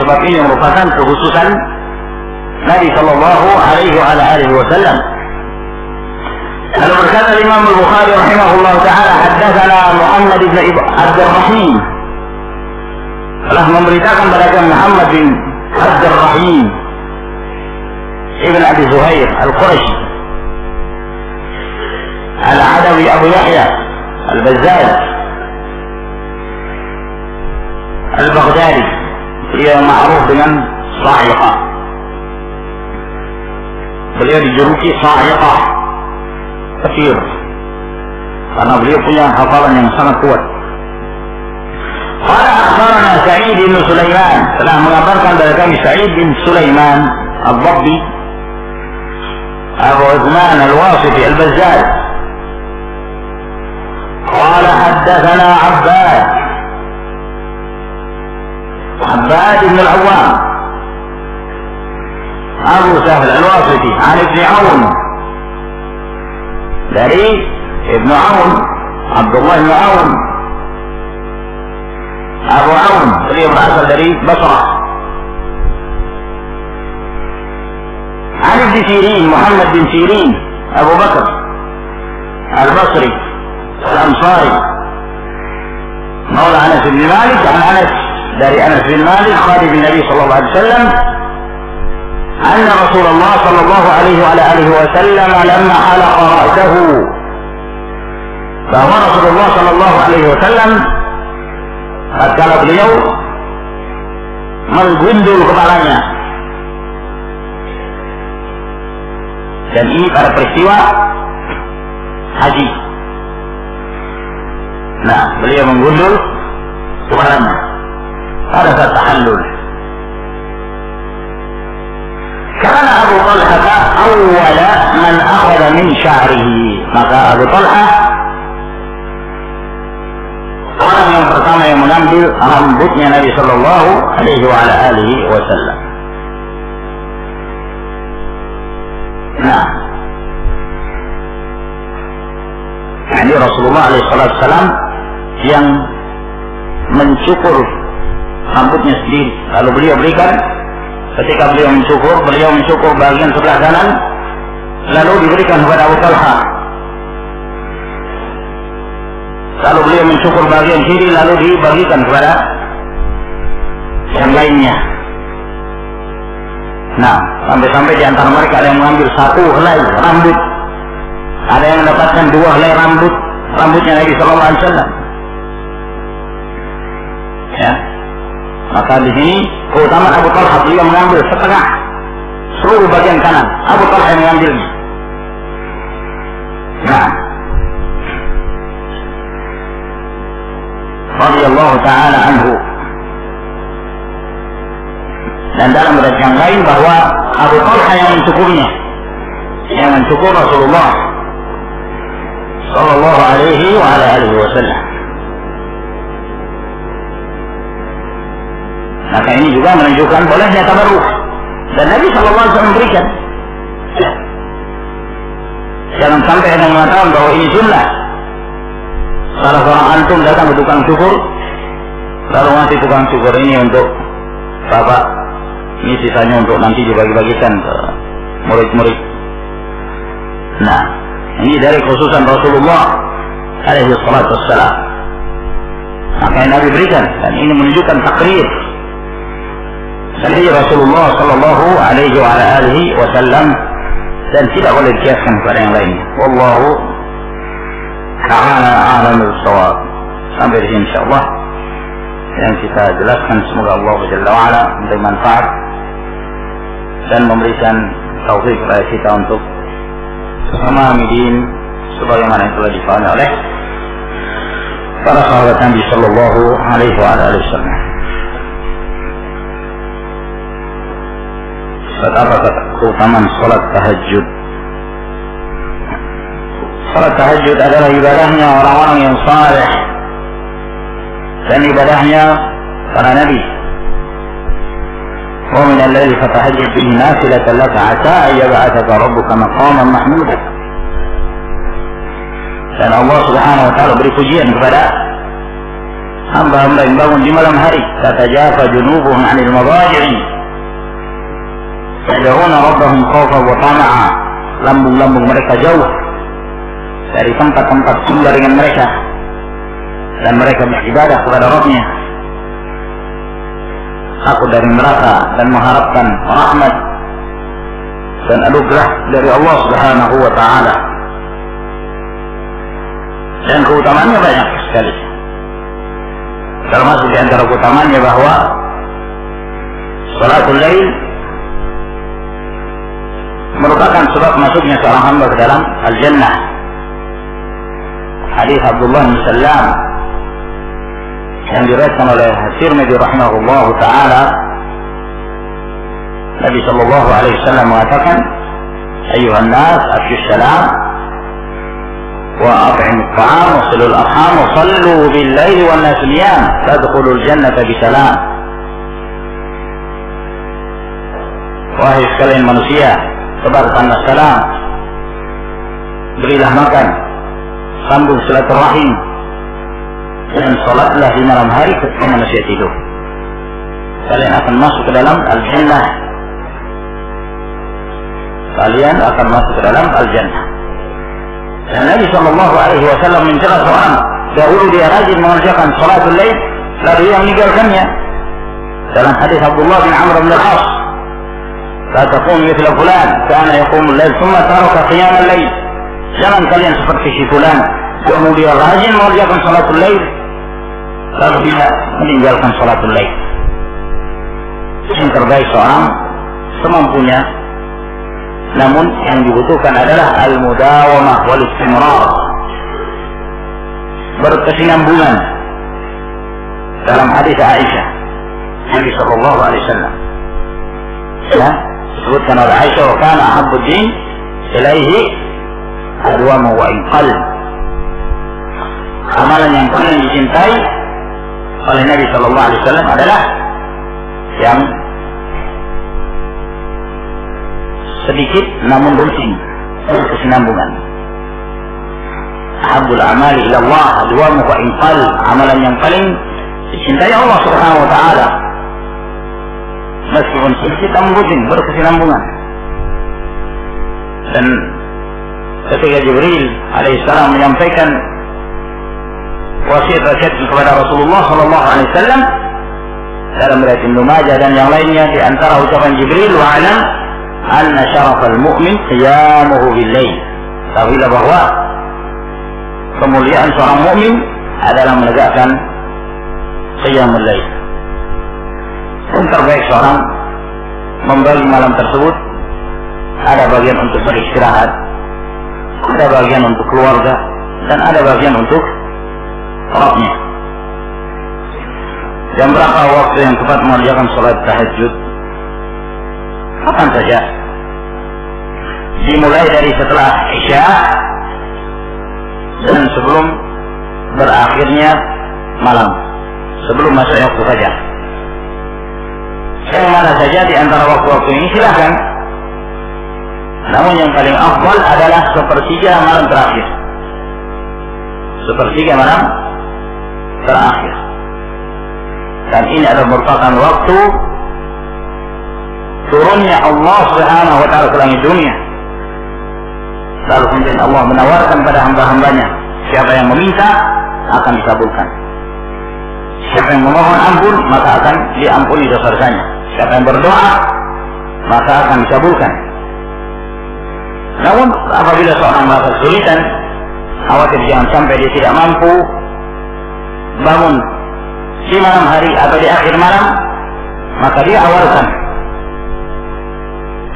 Sebab ini merupakan kekhususan Nabi sallallahu alaihi wasallam. Lalu berkata Imam Al-Bukhari rahimahullah ta'ala, haddatsana Muhammad bin Abdul Rahim, telah memberitakan kepada kami Muhammad bin Abdul Rahim ibn Abi Zuhair Al-Qurashi Al-Adawi Abu Yahya Al-Bazzaz Al-Baghdadi, dia ma'ruf dengan Sa'iqah. Beliau dijuluki Sa'iqah kafir karena beliau punya hafalan yang sangat kuat. Qala akhbarana Sa'id bin Sulaiman, telah mengabarkan dari kami Sa'id bin Sulaiman Al-Dabbi Abu Uthman Al-Wasiti Al-Bazzaz. Qala haddathana Abbad bin Al-Awwam Abu Sahl Al-Wasiti an Ibn Aun, dari Ibn Aun, Abdullah bin Aun Abu Aun, beliau berasal dari Basrah. An Ibn Sirin, Muhammad bin Sirin Abu Bakar Al-Basri Al-Ansari, Maula Anas bin Malik, an Anas, dari Anas bin Malik khadim Nabi sallallahu alaihi wasallam, anna Rasulullah sallallahu alaihi wasallam lamma halaqa ra'sahu, bahwa Rasulullah sallallahu alaihi wasallam tatkala beliau menggundul kepalanya, Dan ini pada peristiwa haji. Nah, beliau menggundul kepalanya pada saat tahallul. Karena Abu Talha awwala man akhadha min sya'rihi, maka Abu Talha orang yang pertama yang mengambil rambutnya Nabi sallallahu alaihi wasallam. Nah, ini Rasulullah alaihi wasallam yang mencukur rambutnya sendiri. Lalu beliau berikan, ketika beliau mencukur bagian sebelah kanan, lalu diberikan kepada Abu Talha. Lalu beliau mencukur bagian kiri, lalu dibagikan kepada yang lainnya. Nah, sampai-sampai di antara mereka ada yang mengambil satu helai rambut, ada yang mendapatkan dua helai rambutnya Nabi sallallahu alaihi wasallam. Ya, maka di sini keutamaan Abu Talha, beliau mengambil setengah seluruh bagian kanan, Abu Talha yang mengambilnya. Nah, radhiyallahu ta'ala anhu. Dan dalam riwayat yang lain bahwa Abu Talha yang mencukur Rasulullah sallallahu alaihi wasallam. Maka ini juga menunjukkan bolehnya tabarruk, dan Nabi sallallahu alaihi wasallam memberikan. Jangan sampai ada yang mengatakan bahwa ini sunnah. Salah seorang antum datang ke tukang cukur, lalu ngasih tukang cukur ini untuk bapak, ini sisanya untuk nanti dibagi-bagikan ke murid-murid. Nah, ini dari khususan Rasulullah alaihi salatu wassalam. Maka yang Nabi berikan, dan ini menunjukkan takrir dari Rasulullah sallallahu alaihi wasallam, dan tidak boleh dikiaskan kepada yang lainnya. Wallahu ta'ala a'lam bis-shawab. Sampai di sini insyaallah yang kita jelaskan, semoga Allah Jalla wa Ala memberi manfaat dan memberikan taufik kepada kita untuk memahami din sebagaimana yang telah difahami oleh para sahabat Nabi sallallahu alaihi wasallam. Apa keutamaan salat tahajud? Salat tahajud adalah ibadahnya orang-orang yang saleh dan ibadahnya para nabi. Wa min al-laili fatahajjad bihi nafilatan laka 'asa an yab'athaka rabbuka maqaman mahmuda. Dan Allah Subhanahu wa taala beri pujian kepada hamba-hamba yang bangun di malam hari. Tatajafa junubuhum 'anil madaji'i yad'una rabbahum khawfan wa tama'a. Lambung-lambung mereka jauh dari tempat-tempat sumberingan mereka, dan mereka beribadah kepada Rabb-Nya, takut dari neraka dan mengharapkan rahmat dan anugerah dari Allah Subhanahu wa taala. Dan keutamaannya banyak sekali. Termasuk di antara keutamaannya bahwa salatul lail merupakan sebab masuknya seorang hamba ke dalam al-jannah. Hadis Abdullah bin Salam yang diriwayatkan oleh Tirmidzi rahimahullah taala, Nabi sallallahu alaihi wasallam mengatakan, "Ayyuhan nas, afshus salam wa at'imu at-ta'am wa silul arham wa sallu bil laili wan nas niyam tadkhulul jannata bi salam." Wahai sekalian manusia, sebarkanlah salam, berilah makan, sambung silaturahim, dan salatlah di malam hari ketika manusia tidur. Kalian akan masuk ke dalam al-jannah. Kalian akan masuk ke dalam al-jannah. Dan Nabi sallallahu alaihi wasallam mencela seorang, dahulu dia rajin mengerjakan salatul lail, lalu dia meninggalkannya. Dalam hadis Abdullah bin Amr bin Al-As, "La taqum mithla fulan, kana yaqumul lail, thumma taraka qiyamal lail." Jangan kalian seperti si fulan, kemudian rajin mengerjakan salatul lail, lalu dia meninggalkan salatul lail. Yang terbaik seorang semampunya namun yang dibutuhkan adalah al-mudawamah wal istimrar, berkesinambungan. Dalam hadis Aisyah Nabi sallallahu alaihi wasallam ya disebutkan oleh Aisyah, kana ahabbud din ilaihi adwamu wa inqal, amalan yang paling dicintai oleh Nabi sallallahu alaihi wasallam adalah yang sedikit namun rutin, berkesinambungan. Ahabbul amali ila Allah adwamu wa inqal, amalan yang paling dicintai Allah Subhanahu wa taala meskipun sedikit namun rutin, berkesinambungan. Dan ketika Jibril alaihissalam menyampaikan wasiat kepada Rasulullah sallallahu alaihi wasallam dalam riwayat Ibnu Majah dan yang lainnya, di antara ucapan Jibril, wa'alam anna syarafal mu'min qiyamuhu bil-lail, tahuilah bahwa kemuliaan seorang mukmin adalah menegakkan qiyamul lail. Pun terbaik seorang membagi malam tersebut, ada bagian untuk beristirahat, ada bagian untuk keluarga, dan ada bagian untuk Rabbnya. Jam berapa waktu yang tepat mengerjakan sholat tahajud? Kapan saja. Dimulai dari setelah Isya dan sebelum berakhirnya malam, sebelum masuk waktu fajar. Yang mana saja di antara waktu-waktu ini silahkan. Namun yang paling afdal adalah sepertiga malam terakhir. Sepertiga malam terakhir. Dan ini adalah merupakan waktu turunnya Allah Subhanahu wa taala ke langit dunia. Lalu kemudian Allah menawarkan pada hamba-hambanya, siapa yang meminta akan dikabulkan. Siapa yang memohon ampun maka akan diampuni dosa-dosanya. Siapa yang berdoa maka akan dikabulkan. Namun apabila seorang merasa kesulitan, khawatir jangan sampai dia tidak mampu bangun di malam hari atau di akhir malam, maka dia awalkan.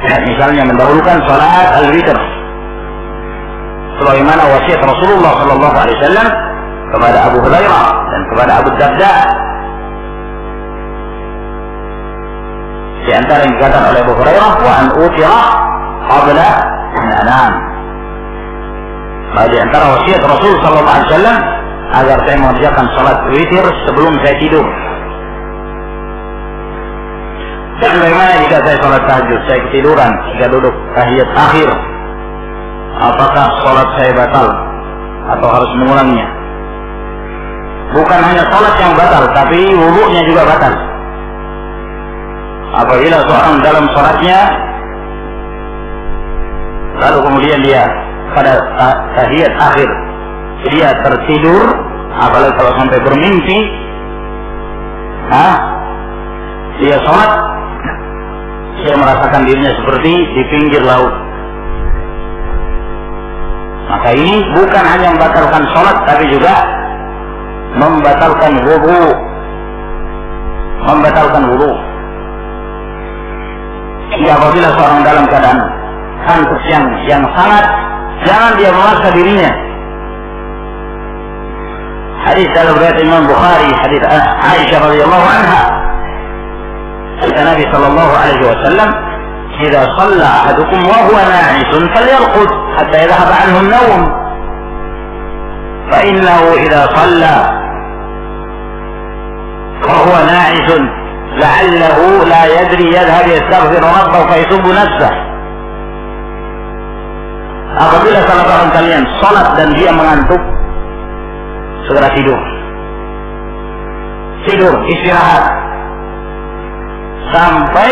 Ya, misalnya mendahulukan salat al-witr, sebagaimana wasiat Rasulullah sallallahu alaihi wasallam kepada Abu Hurairah dan kepada Abu Darda. Di antara yang dikatakan oleh Abu Hurairah, wa an utira qabla an anam. Di antara wasiat Rasul sallallahu alaihi wasallam agar saya mengerjakan salat witir sebelum saya tidur. Dan bagaimana jika saya salat tahajud, saya ketiduran, jika duduk tahiyat akhir, apakah salat saya batal atau harus mengulangnya? Bukan hanya salat yang batal, tapi wudunya juga batal. Apabila seorang dalam salatnya lalu kemudian dia pada tahiyat akhir dia tertidur, apalagi kalau sampai bermimpi, dia sholat, dia merasakan dirinya seperti di pinggir laut. Maka ini bukan hanya membatalkan sholat, tapi juga membatalkan wudu. Membatalkan wudu. Apabila seorang dalam keadaan kantuk yang sangat, jangan dia memaksa dirinya. Hadis dalam riwayat Imam Bukhari, hadis Aisyah radhiyallahu anha, kata Nabi sallallahu alaihi wasallam, "Jika shalla ahadukum wa huwa na'isun falyarqud hatta yadhhab 'anhu an-nawm. Fa innahu idza shalla wa huwa na'isun la'allahu la yadri yadhhab yastaghfir rabbahu fa yusubbu nafsahu." Apabila salah seorang kalian salat dan dia mengantuk, segera tidur, istirahat sampai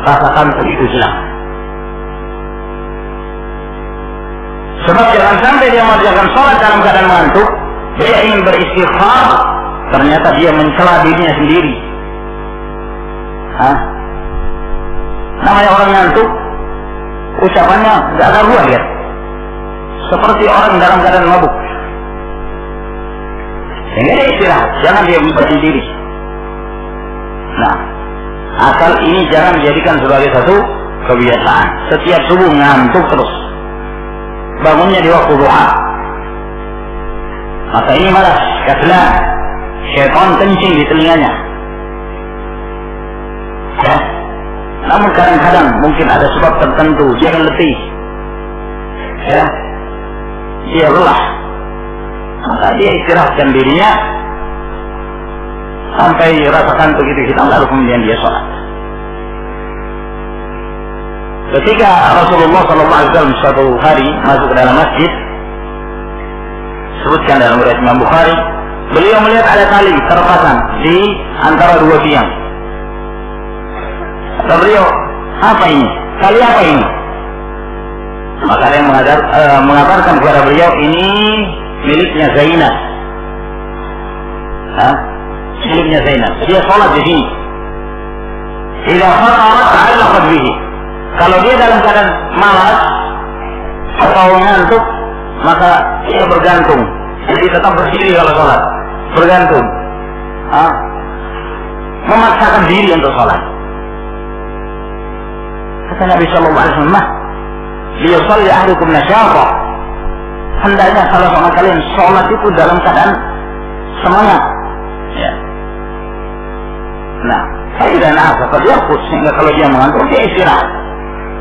rasa kantuk itu hilang. Sebab jangan sampai dia mengerjakan sholat dalam keadaan mengantuk, dia ingin beristighfar, ternyata dia mencela dirinya sendiri. Namanya orang ngantuk, ucapannya tidak karuan ya, seperti orang dalam keadaan mabuk. Sehingga dia istirahat, jangan dia memperbaiki diri. Nah, asal ini jangan dijadikan sebagai satu kebiasaan. Setiap subuh ngantuk terus. Bangunnya di waktu duha. Maka ini malas, karena syaitan kencing di telinganya. Ya. Namun kadang-kadang mungkin ada sebab tertentu, dia letih. Ya. Dia lelah. Maka dia istirahatkan dirinya sampai rasa kantuk itu hilang, lalu kemudian dia sholat. Ketika Rasulullah SAW suatu hari masuk ke dalam masjid, sebutkan dalam riwayat Imam Bukhari, beliau melihat ada tali terpasang di antara dua tiang. Kata beliau, apa ini? Tali apa ini? Maka ada yang mengabarkan kepada beliau, ini miliknya Zainab. Miliknya Zainab. Dia sholat di sini. Idza khatarat ta'allaqat bihi. Kalau dia dalam keadaan malas atau ngantuk, maka dia bergantung. Jadi tetap berdiri kalau sholat, bergantung. Memaksakan diri untuk sholat. Kata Nabi Sallallahu Alaihi Wasallam, liyusalli ahlukum nasyata. Hendaknya salah seorang kalian sholat itu dalam keadaan semangat. Ya. Nah, dan apa? Dia pun sehingga kalau dia mengantuk dia istirahat.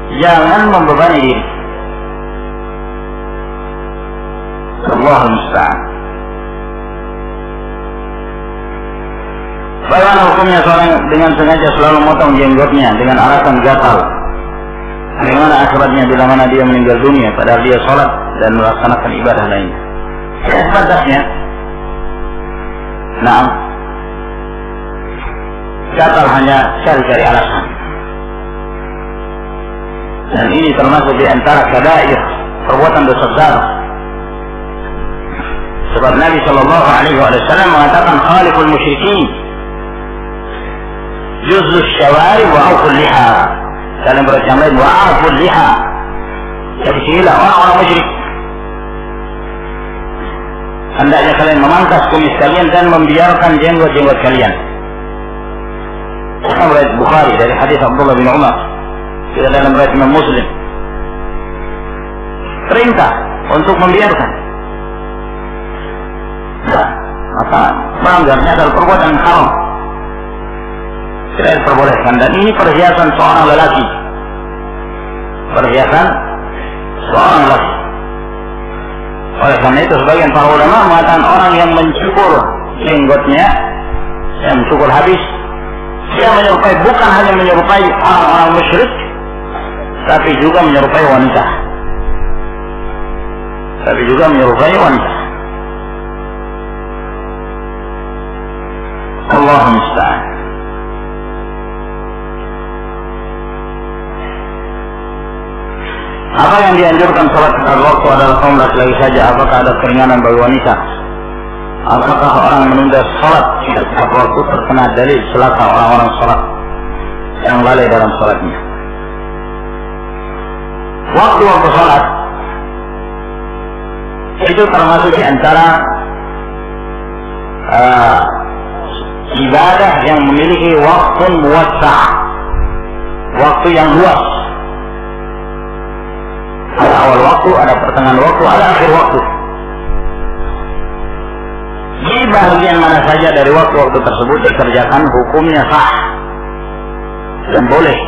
Jangan membebani diri. Allahul musta'an. Bagaimana hukumnya seorang dengan sengaja selalu motong jenggotnya dengan alasan gatal? Bagaimana akibatnya bila mana dia meninggal dunia padahal dia sholat dan melaksanakan ibadah lainnya? Ya, batasnya. Nah, gatal hanya cari-cari alasan. Dan ini termasuk di antara kabair, perbuatan dosa besar. Sebab Nabi Sallallahu Alaihi Wasallam mengatakan khaliful musyrikin, juzul syawari wa auful liha. Dalam berat yang lain wa auful liha. Jadi sinilah orang-orang musyrik. Hendaknya kalian memangkas kumis kalian dan membiarkan jenggot-jenggot kalian. Dalam riwayat Bukhari dari hadis Abdullah bin Umar, tidak dalam riwayat Imam Muslim. Perintah untuk membiarkan. Nah, maka melanggarnya adalah perbuatan haram. Tidak diperbolehkan, dan ini perhiasan seorang lelaki. Perhiasan seorang lelaki. Oleh karena itu sebagian para ulama mengatakan orang yang mencukur jenggotnya, yang mencukur habis, dia menyerupai, bukan hanya menyerupai orang-orang musyrik, tapi juga menyerupai wanita. Tapi juga menyerupai wanita. Allahumma musta'an. Apa yang dianjurkan sholat tepat waktu adalah kaum laki-laki saja? Apakah ada keringanan bagi wanita? Apakah orang menunda sholat tidak tepat waktu terkena dalil celaka orang-orang sholat yang lalai dalam sholatnya? Waktu-waktu sholat itu termasuk di antara ibadah yang memiliki waktu muwassa', waktu yang luas. Ada awal waktu, ada pertengahan waktu, ada akhir waktu. Di bagian mana saja dari waktu-waktu tersebut dikerjakan, hukumnya sah dan boleh.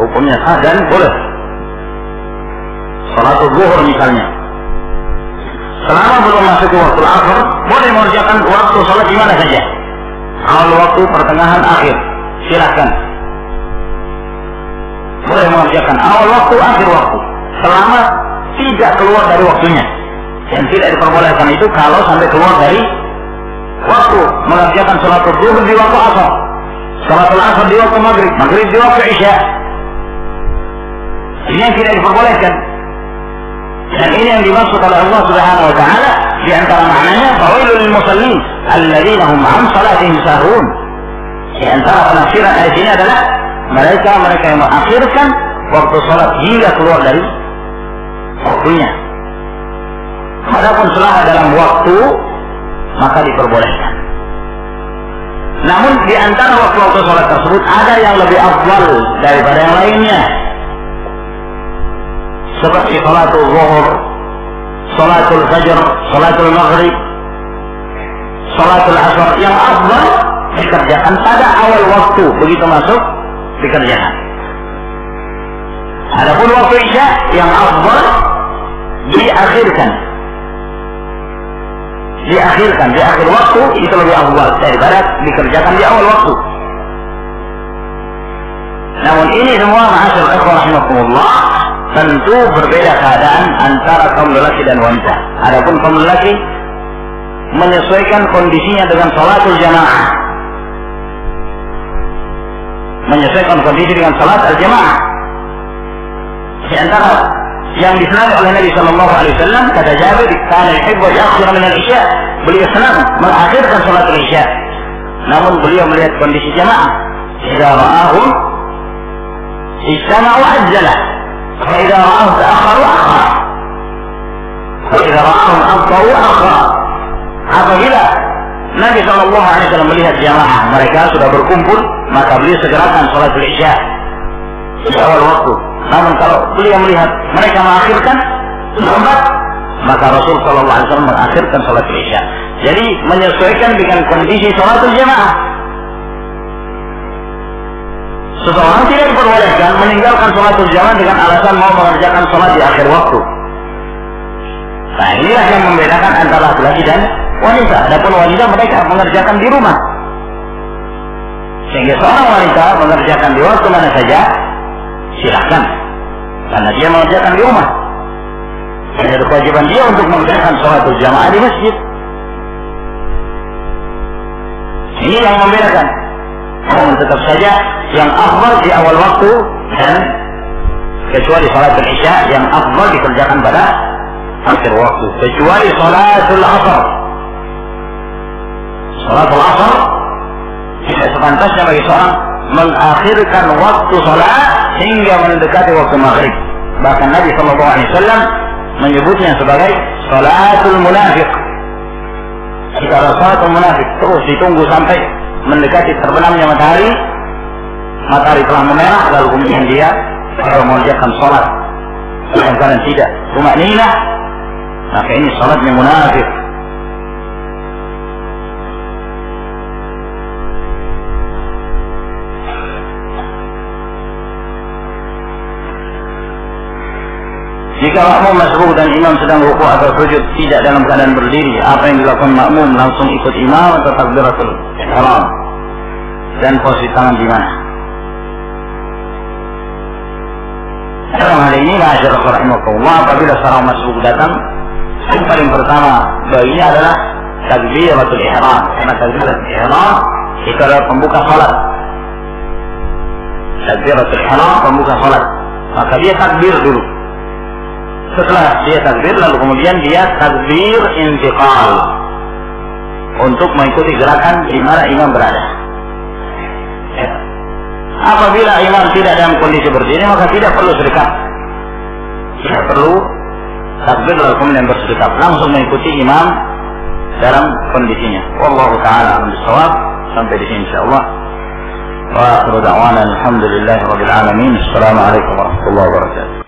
Hukumnya sah dan boleh. Salatul zuhur misalnya, selama belum masuk ke waktu asar, boleh mengerjakan waktu salat di mana saja. Awal waktu, pertengahan, akhir, silakan. Boleh mengerjakan awal waktu, akhir waktu, selama tidak keluar dari waktunya. Yang tidak diperbolehkan itu kalau sampai keluar dari waktu. Mengerjakan salatul zuhur di waktu asar, salatul asar di waktu maghrib, maghrib di waktu isya. Ini yang tidak diperbolehkan. Dan ini yang dimaksud oleh Allah Subhanahu wa taala di antara maknanya fawailul lil musallin alladzina hum 'an salatihim sahun. Di antara penafsiran ayat ini adalah mereka yang mengakhirkan waktu salat hingga keluar dari waktunya. Adapun selama dalam waktu maka diperbolehkan. Namun di antara waktu-waktu sholat tersebut ada yang lebih afdal daripada yang lainnya. Seperti sholatul zuhur, sholatul fajr, sholatul maghrib, sholatul asar yang afdal dikerjakan pada awal waktu, begitu masuk dikerjakan. Adapun waktu isya yang afdal diakhirkan. Di akhir waktu itu lebih afdal daripada dikerjakan di awal waktu. Namun ini semua ma'asyar ikhwan rahimakumullah tentu berbeda keadaan antara kaum lelaki dan wanita. Adapun kaum lelaki menyesuaikan kondisinya dengan salatul jamaah. Menyesuaikan kondisi dengan salat al-jamaah. Di antara yang disenangi oleh Nabi Sallallahu Alaihi Wasallam kata Jabir, "Kana yuhibbu al-akhir min al-isya." Beliau senang mengakhirkan salat isya. Namun beliau melihat kondisi jamaah. Jika ra'ahum istama'u ajjalah. Wa idza ra'ahum ta'akharu akhar. Wa idza ra'ahum abta'u akhar. Apabila Nabi Sallallahu Alaihi Wasallam melihat jamaah mereka sudah berkumpul, maka beliau segerakan salat isya di awal waktu. Namun kalau beliau melihat mereka mengakhirkan lambat, maka Rasul Sallallahu Alaihi Wasallam mengakhirkan salat isya. Jadi menyesuaikan dengan kondisi salatul jamaah. Seseorang tidak diperbolehkan meninggalkan salatul jamaah dengan alasan mau mengerjakan salat di akhir waktu. Nah, inilah yang membedakan antara laki-laki dan wanita. Adapun wanita mereka mengerjakan di rumah. Sehingga seorang wanita mengerjakan di waktu mana saja silakan, karena dia mengerjakan di rumah. Ini ada kewajiban dia untuk mengerjakan salatul jamaah di masjid. Ini yang membedakan. Namun tetap saja yang afdal di awal waktu, dan kecuali salatul isya yang afdal dikerjakan pada akhir waktu, kecuali salatul asar. Salatul asar tidak sepantasnya bagi seorang mengakhirkan waktu salat hingga mendekati waktu maghrib. Bahkan Nabi Sallallahu Alaihi Wasallam menyebutnya sebagai salatul munafik. Jika salatul munafik terus ditunggu sampai mendekati terbenamnya matahari, matahari telah memerah, lalu kemudian dia mengerjakan salat dalam keadaan tidak tumakninah, maka ini salatnya munafik. Jika makmum masbuk dan imam sedang rukuk atau sujud tidak dalam keadaan berdiri, apa yang dilakukan makmum? Langsung ikut imam atau takbiratul ihram? Dan posisi tangan di mana? Dalam hal ini, ma'asyiral rahimakumullah, apabila seorang masbuk datang, yang paling pertama baginya adalah takbiratul ihram. Karena takbiratul ihram itu adalah pembuka salat. Takbiratul ihram pembuka salat. Maka dia takbir dulu. Setelah dia takbir, lalu kemudian dia takbir intiqal untuk mengikuti gerakan di mana imam berada. Ya. Apabila imam tidak dalam kondisi berdiri, maka tidak perlu sedekap. Tidak perlu takbir lalu kemudian bersedekap, langsung mengikuti imam dalam kondisinya. Wallahu ta'ala a'lam bishawab. Sampai di sini insyaallah. Wa akhiru da'wana alhamdulillahirabbil alamin. Assalamualaikum warahmatullahi wabarakatuh.